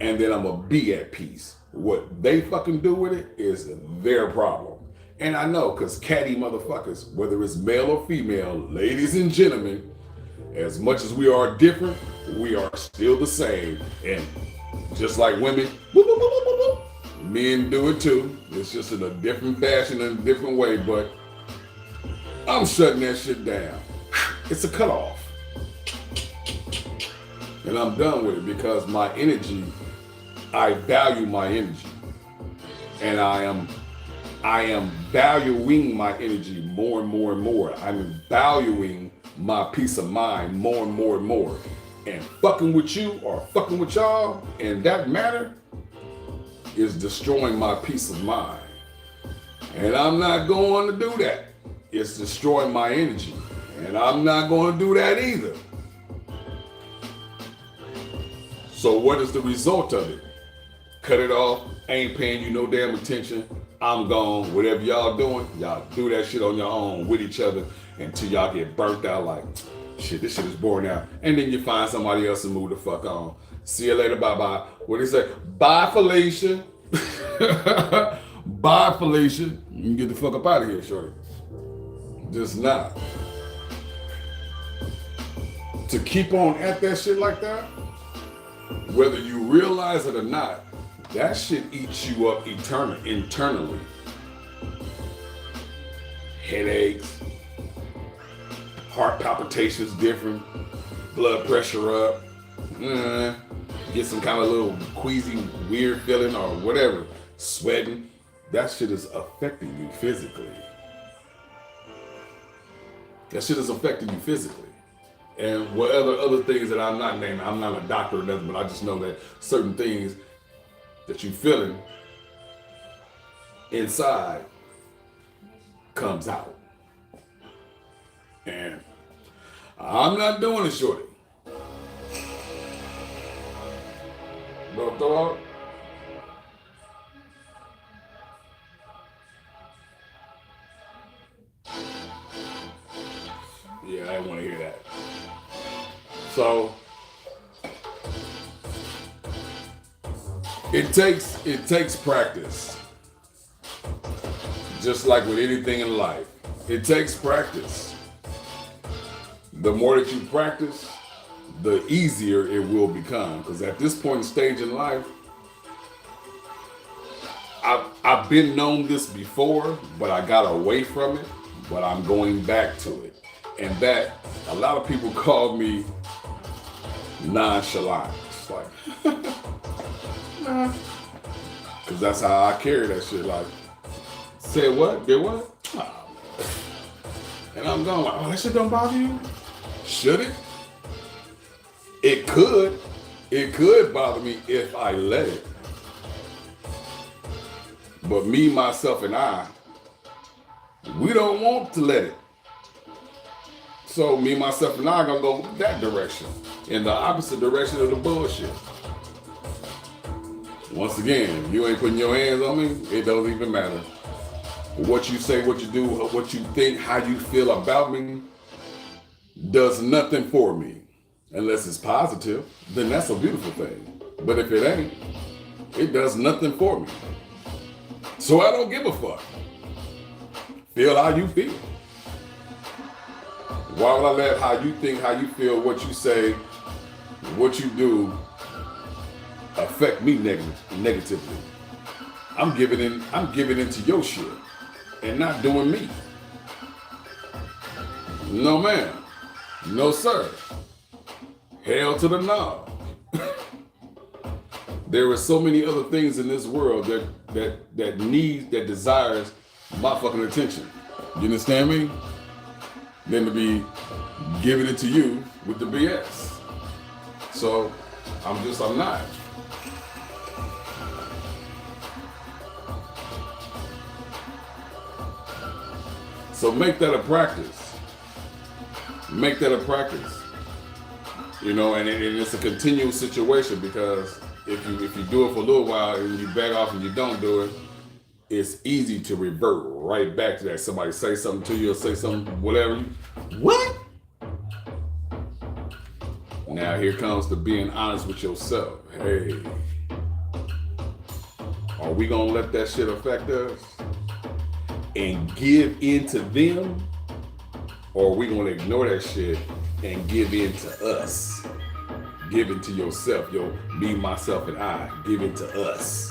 and then I'm gonna be at peace. What they fucking do with it is their problem. And I know, cause catty motherfuckers, whether it's male or female, ladies and gentlemen, as much as we are different, we are still the same. And just like women, whoop, whoop, whoop, whoop, whoop, men do it too. It's just in a different fashion and a different way, but I'm shutting that shit down. It's a cutoff. And I'm done with it because my energy, I value my energy. And I am valuing my energy more and more and more. I'm valuing my peace of mind more and more and more. And fucking with you or fucking with y'all in that matter is destroying my peace of mind. And I'm not going to do that. It's destroying my energy. And I'm not going to do that either. So what is the result of it? Cut it off. Ain't paying you no damn attention. I'm gone. Whatever y'all doing, y'all do that shit on your own with each other until y'all get burnt out like, shit, this shit is boring out. And then you find somebody else and move the fuck on. See you later, bye-bye. What do you say? Bye, Felicia. Bye, Felicia. You can get the fuck up out of here, shorty. Just not. To keep on at that shit like that, whether you realize it or not, that shit eats you up internally. Headaches, heart palpitations different, blood pressure up, get some kind of little queasy, weird feeling or whatever, sweating. That shit is affecting you physically. That shit is affecting you physically. And what other things that I'm not naming, I'm not a doctor or nothing, but I just know that certain things that you feeling inside comes out. And I'm not doing it, shorty. No thought. Yeah, I didn't want to hear that. So it takes practice. Just like with anything in life, it takes practice. The more that you practice, the easier it will become. Because at this point in stage in life, I've been known this before, but I got away from it. But I'm going back to it. And that, a lot of people call me nonchalant. It's like, nah. Because that's how I carry that shit. Like, said what? Did what? Oh. And I'm going like, oh, that shit don't bother you? Should it? It could. It could bother me if I let it. But me, myself, and I, we don't want to let it. So me, myself, and I are gonna go that direction, in the opposite direction of the bullshit. Once again, you ain't putting your hands on me, it doesn't even matter. What you say, what you do, what you think, how you feel about me, does nothing for me. Unless it's positive, then that's a beautiful thing. But if it ain't, it does nothing for me. So I don't give a fuck. Feel how you feel. Why would I let how you think, how you feel, what you say, what you do affect me negatively? I'm giving into your shit and not doing me. No ma'am. No sir. Hell to the no. There are so many other things in this world that desires my fucking attention. You understand me? Than to be giving it to you with the BS. So I'm not. So make that a practice. Make that a practice. You know, and it's a continual situation, because if you do it for a little while and you back off and you don't do it, it's easy to revert right back to that. Somebody say something to you or say something, whatever. What? Now here comes to being honest with yourself. Hey, are we gonna let that shit affect us and give in to them? Or are we gonna ignore that shit and give in to us? Give in to yourself, me, myself, and I. Give in to us.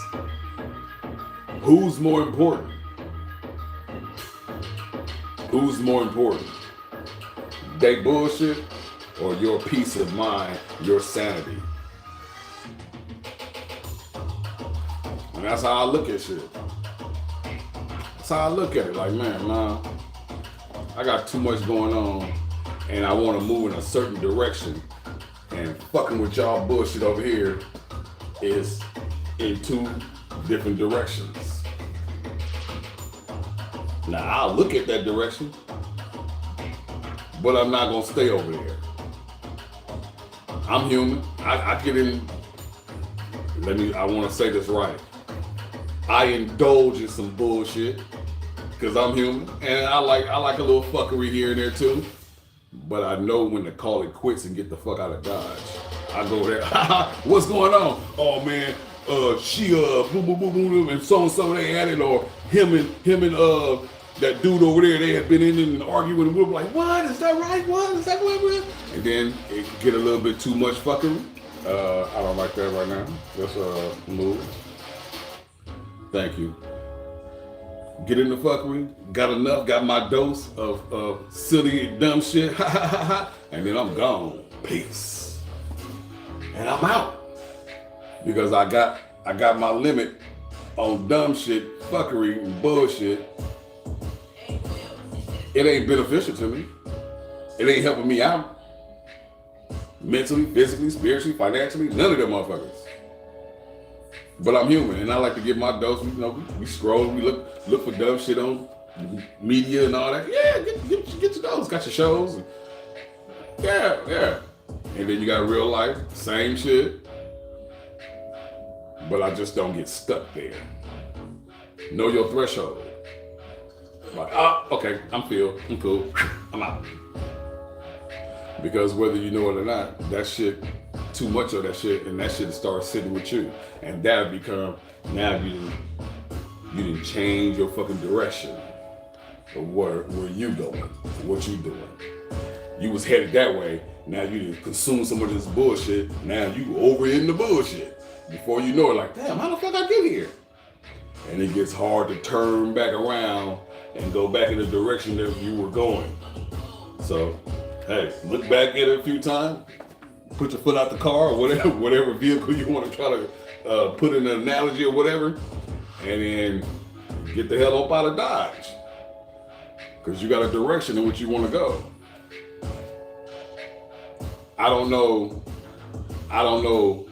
Who's more important? Who's more important? They bullshit or your peace of mind, your sanity? And that's how I look at shit. That's how I look at it. Like, man, nah, I got too much going on and I want to move in a certain direction. And fucking with y'all bullshit over here is in two different directions. Now, I'll look at that direction, but I'm not going to stay over there. I'm human. I get in, I want to say this right. I indulge in some bullshit because I'm human. And I like a little fuckery here and there too. But I know when to call it quits and get the fuck out of Dodge. I go there, what's going on? Oh man, she boom boom boom boom, and so they had it, or him and that dude over there, they had been in and arguing, and we were like, what? Is that right? What? Is that what? And then it get a little bit too much fuckery. I don't like that right now. Let's move. Thank you. Get in the fuckery, got enough, got my dose of silly dumb shit, and then I'm gone. Peace. And I'm out. Because I got my limit on dumb shit, fuckery, and bullshit. It ain't beneficial to me. It ain't helping me out. Mentally, physically, spiritually, financially, none of them motherfuckers. But I'm human, and I like to get my dose. We scroll, we look for dumb shit on media and all that. Yeah, get your dose. Got your shows. Yeah. And then you got real life, same shit. But I just don't get stuck there. Know your threshold. Like, okay, I'm cool, I'm out. Because whether you know it or not, that shit, too much of that shit, and that shit starts sitting with you. And that'll become, now you didn't change your fucking direction of where you going, what you doing. You was headed that way, now you didn't consume some of this bullshit, now you over in the bullshit. Before you know it, like, damn, how the fuck I get here? And it gets hard to turn back around and go back in the direction that you were going. So, hey, look back at it a few times, put your foot out the car or whatever vehicle you want to try to put in an analogy or whatever, and then get the hell up out of Dodge. Because you got a direction in which you want to go. I don't know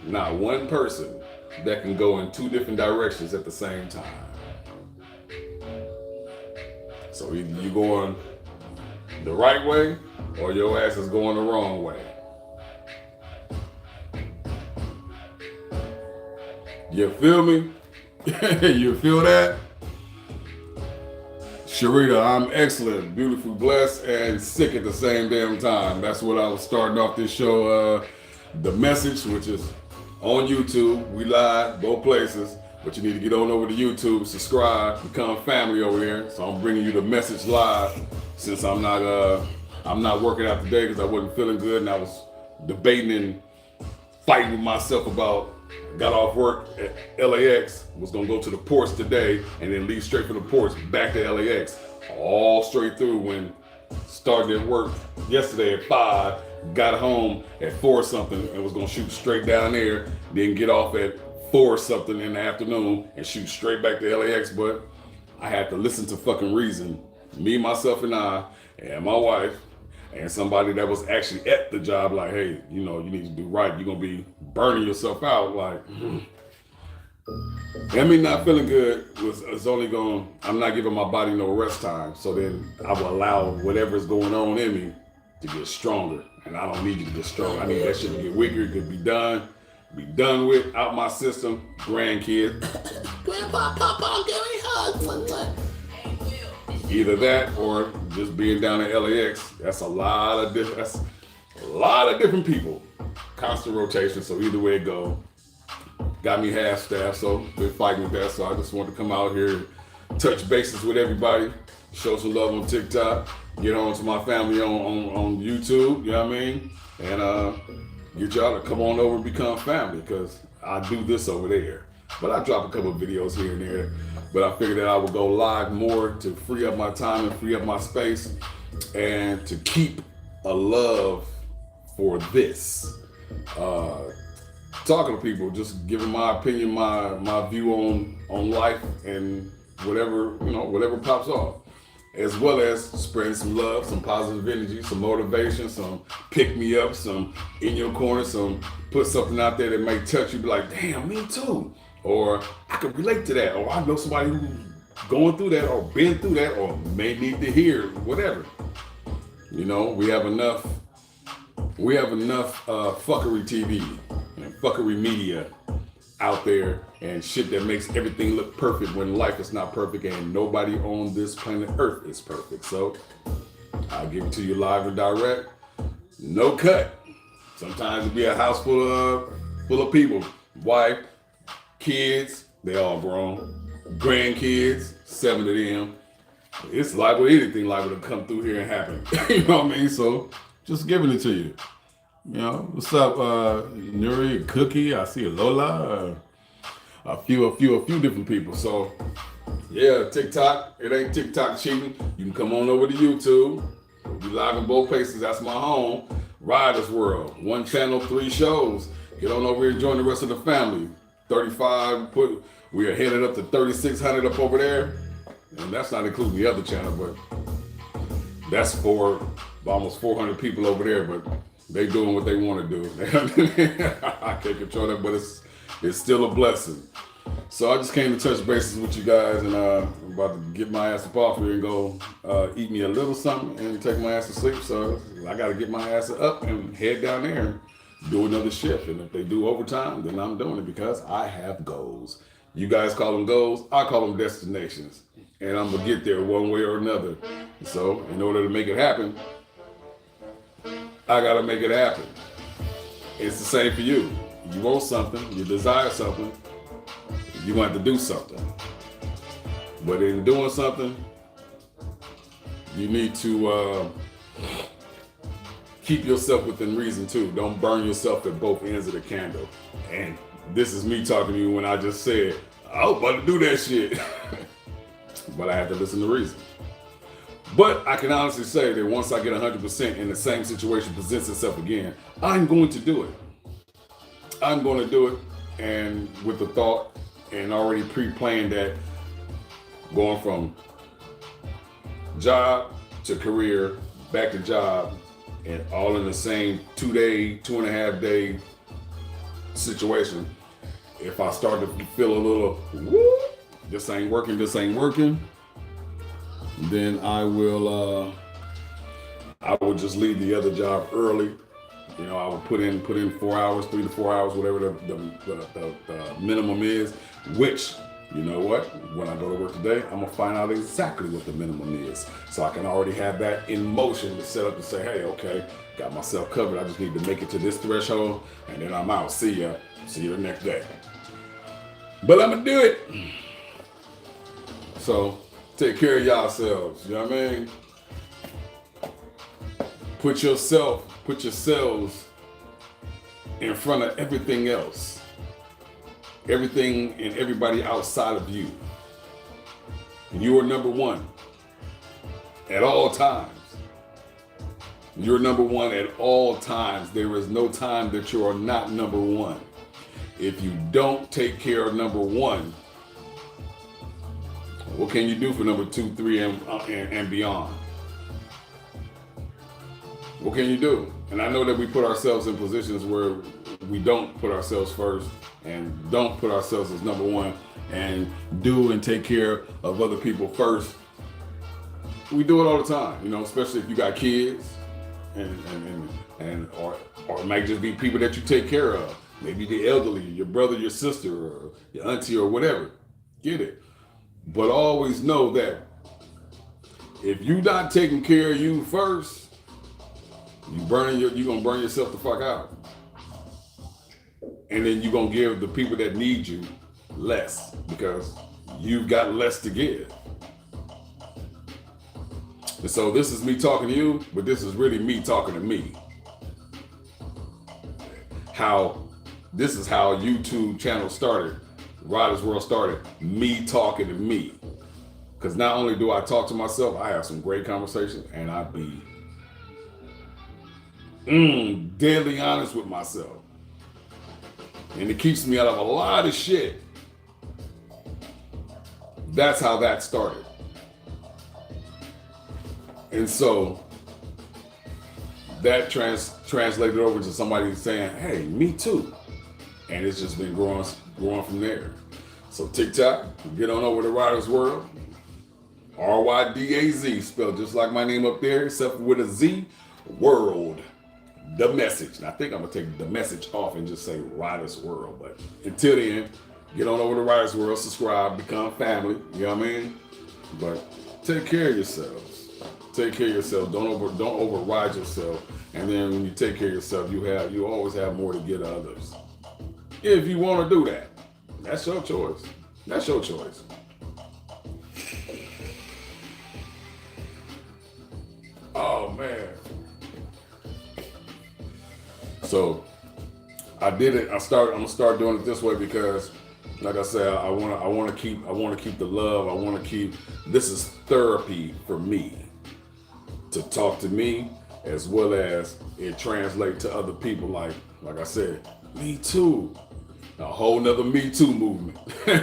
not one person that can go in two different directions at the same time. So either you going the right way or your ass is going the wrong way. You feel me? You feel that? Sharita, I'm excellent, beautiful, blessed, and sick at the same damn time. That's what I was starting off this show, The Message, which is on YouTube. We live, both places. But you need to get on over to YouTube, subscribe, become family over here. So I'm bringing you The Message live since I'm not working out today because I wasn't feeling good and I was debating and fighting with myself about. Got off work at LAX, was gonna go to the ports today and then leave straight from the ports back to LAX. All straight through when started at work yesterday at 5, got home at 4 something and was gonna shoot straight down there, then get off at 4 something in the afternoon and shoot straight back to LAX, but I had to listen to fucking reason. Me, myself, and I, and my wife, and somebody that was actually at the job, like, hey, you need to do right. You're gonna be burning yourself out. Like, and me not feeling good is only I'm not giving my body no rest time. So then I will allow whatever's going on in me to get stronger. And I don't need you to get stronger. I need that shit to get weaker. It could be done with, out my system. Grandkids. Grandpa, Papa, give me Either that or just being down at LAX. That's a lot of different people. Constant rotation. So either way it go, got me half staff. So been fighting with that. So I just wanted to come out here, touch bases with everybody, show some love on TikTok, get on to my family on YouTube. You know what I mean? And get y'all to come on over and become family, because I do this over there. But I drop a couple of videos here and there. But I figured that I would go live more to free up my time and free up my space, and to keep a love for this. Talking to people, just giving my opinion, my view on life and whatever pops off. As well as spreading some love, some positive energy, some motivation, some pick me up, some in your corner, some put something out there that may touch you, be like, damn, me too. Or I can relate to that. Or I know somebody who's going through that or been through that or may need to hear whatever. We have enough fuckery TV and fuckery media out there and shit that makes everything look perfect when life is not perfect, and nobody on this planet Earth is perfect. So I'll give it to you live and direct, no cut. Sometimes it'll be a house full of people, wife, kids, they all grown, grandkids, 7 of them. It's liable, anything liable to come through here and happen. You know what I mean? So just giving it to you. What's up, Nuri, Cookie? I see a Lola, a few different people. So yeah, TikTok, it ain't TikTok cheating. You can come on over to YouTube. We'll be live in both places. That's my home. RYDAZ World, 1 channel, 3 shows. Get on over here and join the rest of the family. 35, we are headed up to 3,600 up over there. And that's not including the other channel, but that's for almost 400 people over there. But they doing what they want to do. I can't control that, but it's still a blessing. So I just came to touch bases with you guys, and I'm about to get my ass up off here and go eat me a little something and take my ass to sleep. So I got to get my ass up and head down there and do another shift. And if they do overtime, then I'm doing it, because I have goals. You guys call them goals, I call them destinations. And I'm going to get there one way or another. So in order to make it happen, I got to make it happen. It's the same for you. You want something, you desire something, you're going to have to do something. But in doing something, you need to keep yourself within reason too. Don't burn yourself at both ends of the candle. And this is me talking to you when I just said, I was about to do that shit. But I had to listen to reason. But I can honestly say that once I get 100% and the same situation presents itself again, I'm going to do it. I'm going to do it, and with the thought and already pre-planned that, going from job to career, back to job, and all in the same 2.5 day situation. If I start to feel a little, this ain't working, then I will just leave the other job early. I would put in 4 hours, 3 to 4 hours, whatever the minimum is, which, you know what, when I go to work today, I'm gonna find out exactly what the minimum is. So I can already have that in motion to set up and say, hey, okay, got myself covered. I just need to make it to this threshold, and then I'm out. See you the next day. But I'm gonna do it. So take care of yourselves, you know what I mean? Put yourselves in front of everything else. Everything and everybody outside of you. You are number one at all times. You're number one at all times. There is no time that you are not number one. If you don't take care of number one, what can you do for number 2, 3, and beyond? What can you do? And I know that we put ourselves in positions where we don't put ourselves first and don't put ourselves as number one and do and take care of other people first. We do it all the time, especially if you got kids or it might just be people that you take care of. Maybe the elderly, your brother, your sister, or your auntie, or whatever. Get it. But always know that if you not taking care of you first, you're gonna burn yourself the fuck out. And then you're gonna give the people that need you less because you've got less to give. And so this is me talking to you, but this is really me talking to me. This is how YouTube channel started, RYDAZ World started, me talking to me. Because not only do I talk to myself, I have some great conversations and I be deadly honest with myself. And it keeps me out of a lot of shit. That's how that started. And so that translated over to somebody saying, hey, me too. And it's just been growing from there. So TikTok, get on over to RYDAZ World. RYDAZ, spelled just like my name up there, except with a Z, World Da Message. And I think I'm gonna take the message off and just say RYDAZ World. But until then, get on over to RYDAZ World, subscribe, become family. You know what I mean? But take care of yourselves. Take care of yourself. Don't override yourself. And then when you take care of yourself, you always have more to give others. If you want to do that, that's your choice. That's your choice. Oh man. So I did it. I'm gonna start doing it this way because, like I said, I want to keep the love. This is therapy for me to talk to me, as well as it translate to other people. Like I said, me too. A whole nother Me Too movement.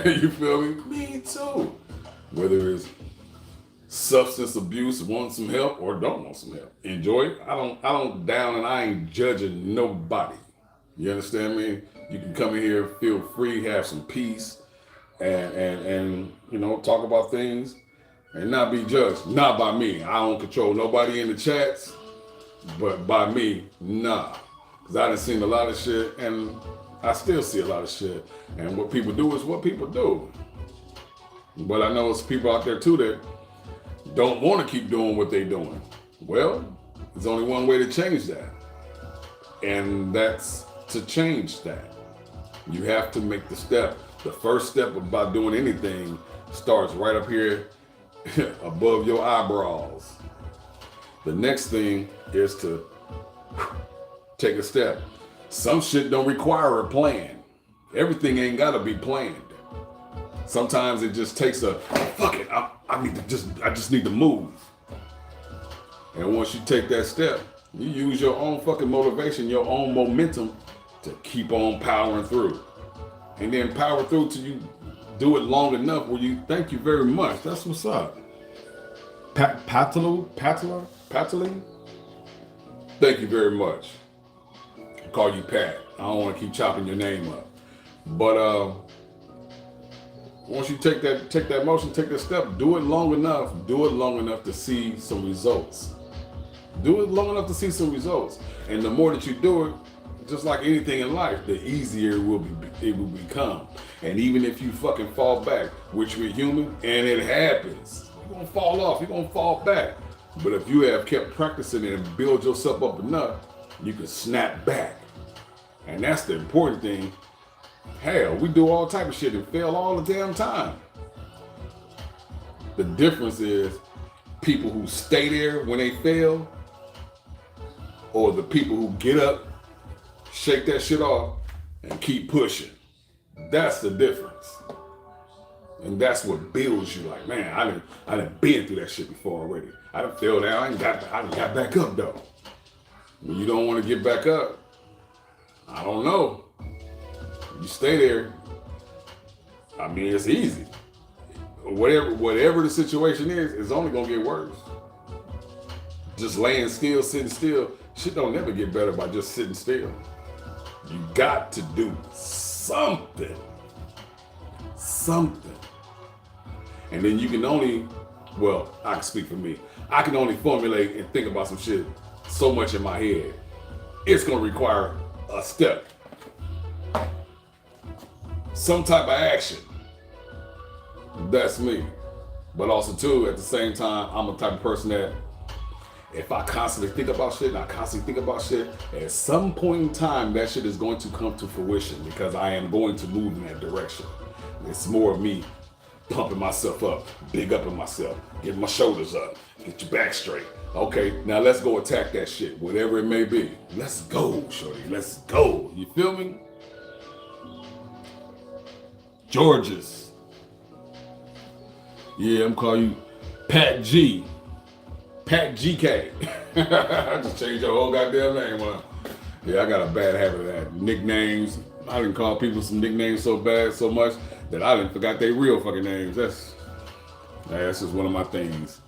You feel me? Me too. Whether it's substance abuse, want some help or don't want some help, enjoy it. I don't down and I ain't judging nobody. You understand me? You can come in here, feel free, have some peace, and you know, talk about things and not be judged. Not by me. I don't control nobody in the chats, but by me, nah. Because I done seen a lot of shit and I still see a lot of shit. And what people do is what people do. But I know it's people out there too that don't want to keep doing what they're doing. Well, there's only one way to change that. And that's to change that. You have to make the step. The first step about doing anything starts right up here above your eyebrows. The next thing is to take a step. Some shit don't require a plan. Everything ain't gotta be planned. Sometimes it just takes a fuck it. I just need to move. And once you take that step, you use your own fucking motivation, your own momentum to keep on powering through. And then power through till you do it long enough where you thank you very much. That's what's up. Patalu? Thank you very much. I call you Pat. I don't want to keep chopping your name up. But once you take that motion, take that step, do it long enough to see some results. Do it long enough to see some results. And the more that you do it, just like anything in life, the easier it will become. And even if you fucking fall back, which we're human, and it happens, you're gonna fall off, you're gonna fall back. But if you have kept practicing it and build yourself up enough, you can snap back. And that's the important thing. Hell, we do all type of shit and fail all the damn time. The difference is people who stay there when they fail, or the people who get up, shake that shit off, and keep pushing. That's the difference. And that's what builds you. Like, man, I done been through that shit before already. I done fell down, I done got back up though. When you don't want to get back up, I don't know. You stay there. I mean, it's easy. Whatever the situation is, it's only gonna get worse. Just laying still, sitting still, shit don't never get better by just sitting still. You got to do something. Something. And then you can only, well, I can speak for me. I can only formulate and think about some shit so much in my head. It's gonna require a step. Some type of action. That's me. But also too, at the same time, I'm a type of person that if I constantly think about shit and I constantly think about shit, at some point in time, that shit is going to come to fruition because I am going to move in that direction. It's more of me pumping myself up, big upping myself, getting my shoulders up, get your back straight. Okay, now let's go attack that shit, whatever it may be. Let's go, shorty, let's go. You feel me? Georges. Yeah, I'm calling you Pat G. Pat GK. I just changed your whole goddamn name, huh? Yeah, I got a bad habit of that. Nicknames. I didn't call people some nicknames so bad, so much that I didn't forgot their real fucking names. That's just one of my things.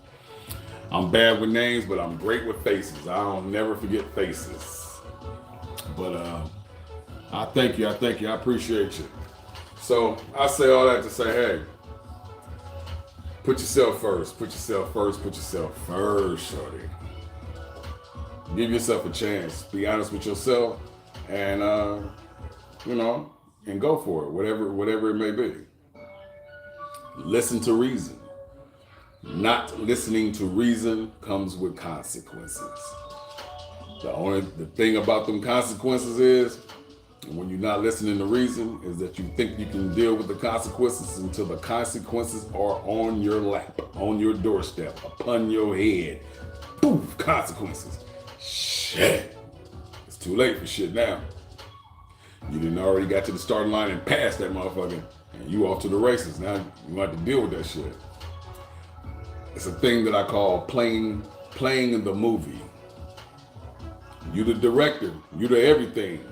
I'm bad with names, but I'm great with faces. I don't never forget faces. But I thank you. I appreciate you. So I say all that to say, hey, put yourself first. Put yourself first. Put yourself first, shorty. Give yourself a chance. Be honest with yourself, and and go for it. Whatever it may be. Listen to reason. Not listening to reason comes with consequences. The thing about them consequences is, when you're not listening to reason, is that you think you can deal with the consequences until the consequences are on your lap, on your doorstep, upon your head. Poof, consequences. Shit. It's too late for shit now. You done already got to the starting line and passed that motherfucker, and you off to the races. Now you have to deal with that shit. It's a thing that I call playing in the movie. You the director, you the everything.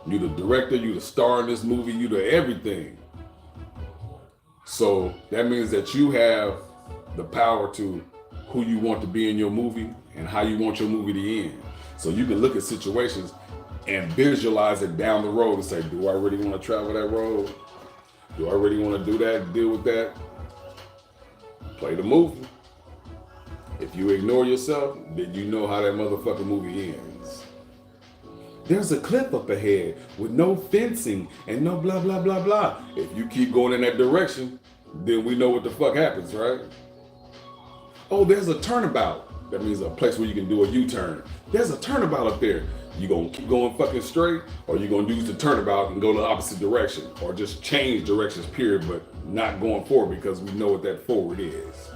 You the director, you the star in this movie, you the everything. So that means that you have the power to who you want to be in your movie and how you want your movie to end. So you can look at situations and visualize it down the road and say, do I really want to travel that road? Do I really want to do that, deal with that? Play the movie. If you ignore yourself, then you know how that motherfucking movie ends. There's a cliff up ahead with no fencing and no blah, blah, blah, blah. If you keep going in that direction, then we know what the fuck happens, right? Oh, there's a turnabout. That means a place where you can do a U-turn. There's a turnabout up there. You gonna keep going fucking straight, or you gonna use the turnabout and go the opposite direction, or just change directions, period, but not going forward because we know what that forward is.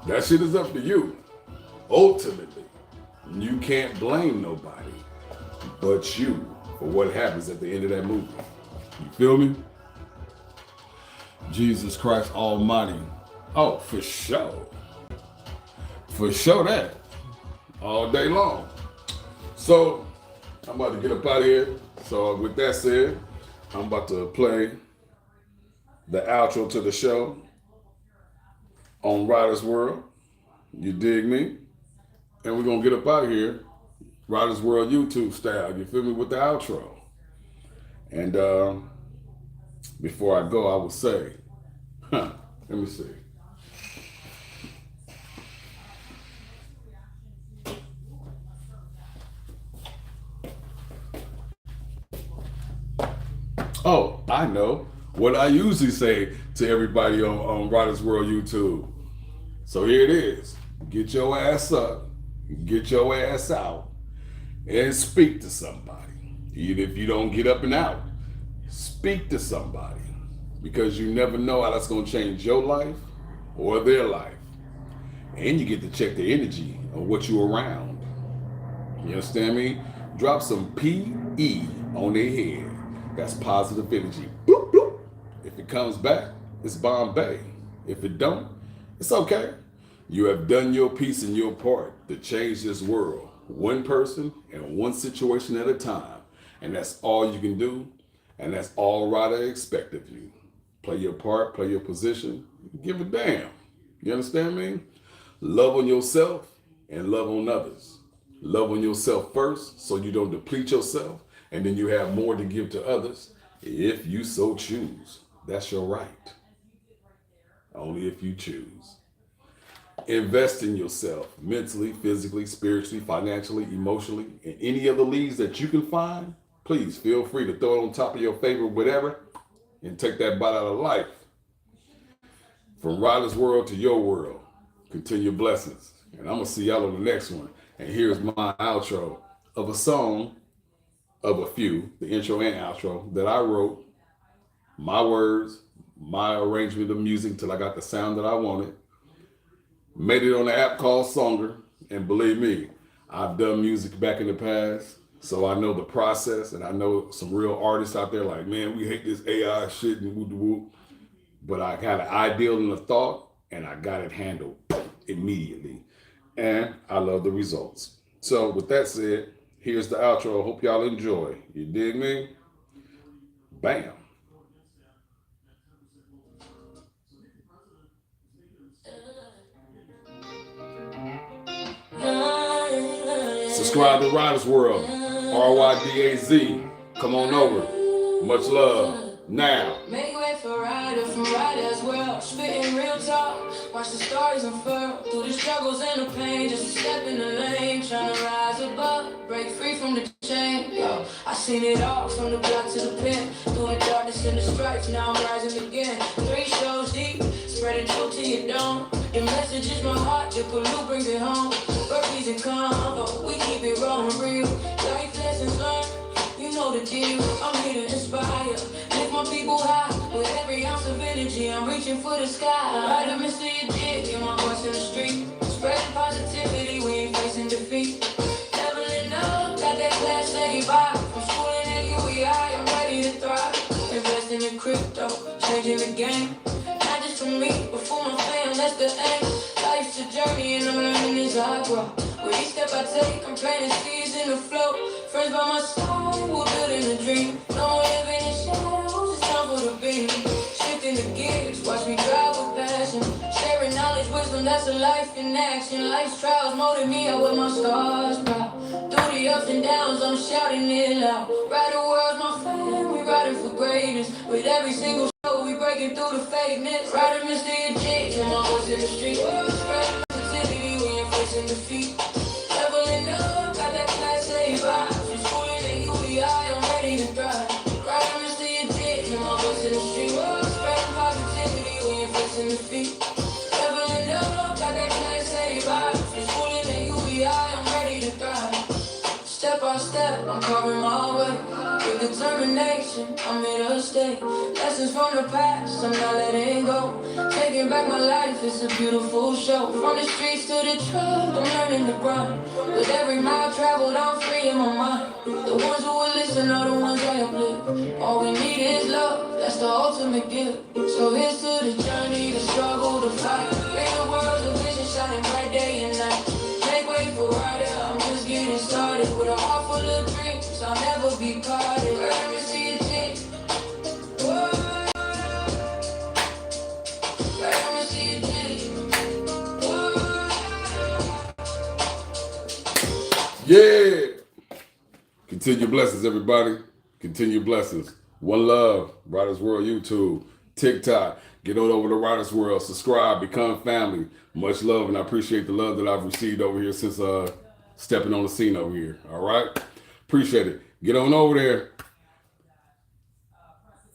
That shit is up to you. Ultimately, you can't blame nobody but you for what happens at the end of that movie. You feel me? Jesus Christ Almighty. Oh, for sure. For sure that. All day long. So, I'm about to get up out of here. So, with that said, I'm about to play the outro to the show on RYDAZ World. You dig me? And we're going to get up out of here, RYDAZ World YouTube style. You feel me? With the outro. And before I go, I will say, let me see. Oh, I know what I usually say to everybody on RYDAZ World YouTube. So here it is. Get your ass up, get your ass out, and speak to somebody. Even if you don't get up and out, speak to somebody. Because you never know how that's going to change your life or their life. And you get to check the energy of what you're around. You understand me? Drop some PE on their head. That's positive energy. Bloop, bloop. If it comes back, it's Bombay. If it don't, it's okay. You have done your piece and your part to change this world, one person and one situation at a time. And that's all you can do. And that's all RYDA expect of you. Play your part, play your position, give a damn. You understand me? Love on yourself and love on others. Love on yourself first so you don't deplete yourself, and then you have more to give to others if you so choose. That's your right. Only if you choose. Invest in yourself mentally, physically, spiritually, financially, emotionally, in any of the leads that you can find. Please feel free to throw it on top of your favorite whatever and take that bite out of life. From RYDAZ World to your world. Continue blessings. And I'm going to see y'all on the next one. And here's my outro of a song of a few, the intro and outro, that I wrote. My words, my arrangement of music till I got the sound that I wanted. Made it on an app called Songer. And believe me, I've done music back in the past. So I know the process, and I know some real artists out there like, man, we hate this AI shit and woo-woo. But I had an ideal and a thought, and I got it handled immediately. And I love the results. So with that said, here's the outro. I hope y'all enjoy. You dig me? Bam. Subscribe to RYDAZ World. RYDAZ. Come on over. Much love. Now. Make way for Ryder from RYDAZ World. Spitting real talk. Watch the stories unfurl. Through the struggles and the pain. Just a step in the lane. Trying to rise above. Break free from the chain. Yo, I seen it all from the block to the pen. Through the darkness and the stripes. Now I'm rising again. 3 shows deep. Spreading truth to your dome. The message is my heart. The pollute brings it home. Birthdays and combo. We keep it rolling real. Life lessons learned. You know the deal. I'm here to inspire. Lift my people high. With every ounce of energy, I'm reaching for the sky. Right up Mr. DIGG, get my voice in the street. Spreading positivity, we ain't facing defeat. Leveling up, got that class A vibe. From schooling at UEI, I'm ready to thrive. Investing in crypto, changing the game. Not just for me, but for my fam, that's the aim. Life's a journey and I'm learning as I grow. With each step I take, I'm planting seeds in the flow. Friends by my side, we're building a dream. No more living in shadows, it's time for the beam. Shifting the gears, watch me drive with passion. Sharing knowledge, wisdom, that's a life in action. Life's trials molded me, I wear my stars proud. Through the ups and downs, I'm shouting it loud. RYDAZ World's my fam, we riding for greatness. With every single show, we breaking through the fakeness. Ryder Mr. DIGG, and my voice in the street. Spreading positivity, we ain't facing defeat. Leveling up, got that class A vibe. From schooling at UEI, I'm ready to thrive. Ryder Mr. DIGG, and my voice in the street. Spreading positivity, we ain't facing defeat. Leveling up, got that class A vibe. From schooling at UEI, I'm ready to thrive. Step by step, I'm carving my way. With determination, I'm here to stay. Lessons from the past, I'm not letting go. Taking back my life, it's a beautiful show. From the streets to the truck, I'm learning to grind. With every mile traveled, I'm free in my mind. The ones who will listen are the ones I uplift. All we need is love, that's the ultimate gift. So here's to the journey, the struggle, the fight. Make the world a vision shining bright day and night. Make way for Ryder, I'm just getting started. With a heart full of dreams, I'll never be parted. Let me see a change. Let me see a change. Yeah. Continue blessings, everybody. Continue blessings. One love. RYDAZ World YouTube, TikTok. Get on over to RYDAZ World. Subscribe. Become family. Much love, and I appreciate the love that I've received over here since stepping on the scene over here. All right? Appreciate it. Get on over there.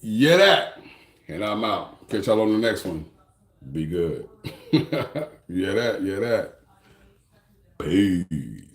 Yeah, that. And I'm out. Catch y'all on the next one. Be good. Yeah, that. Yeah, that. Peace.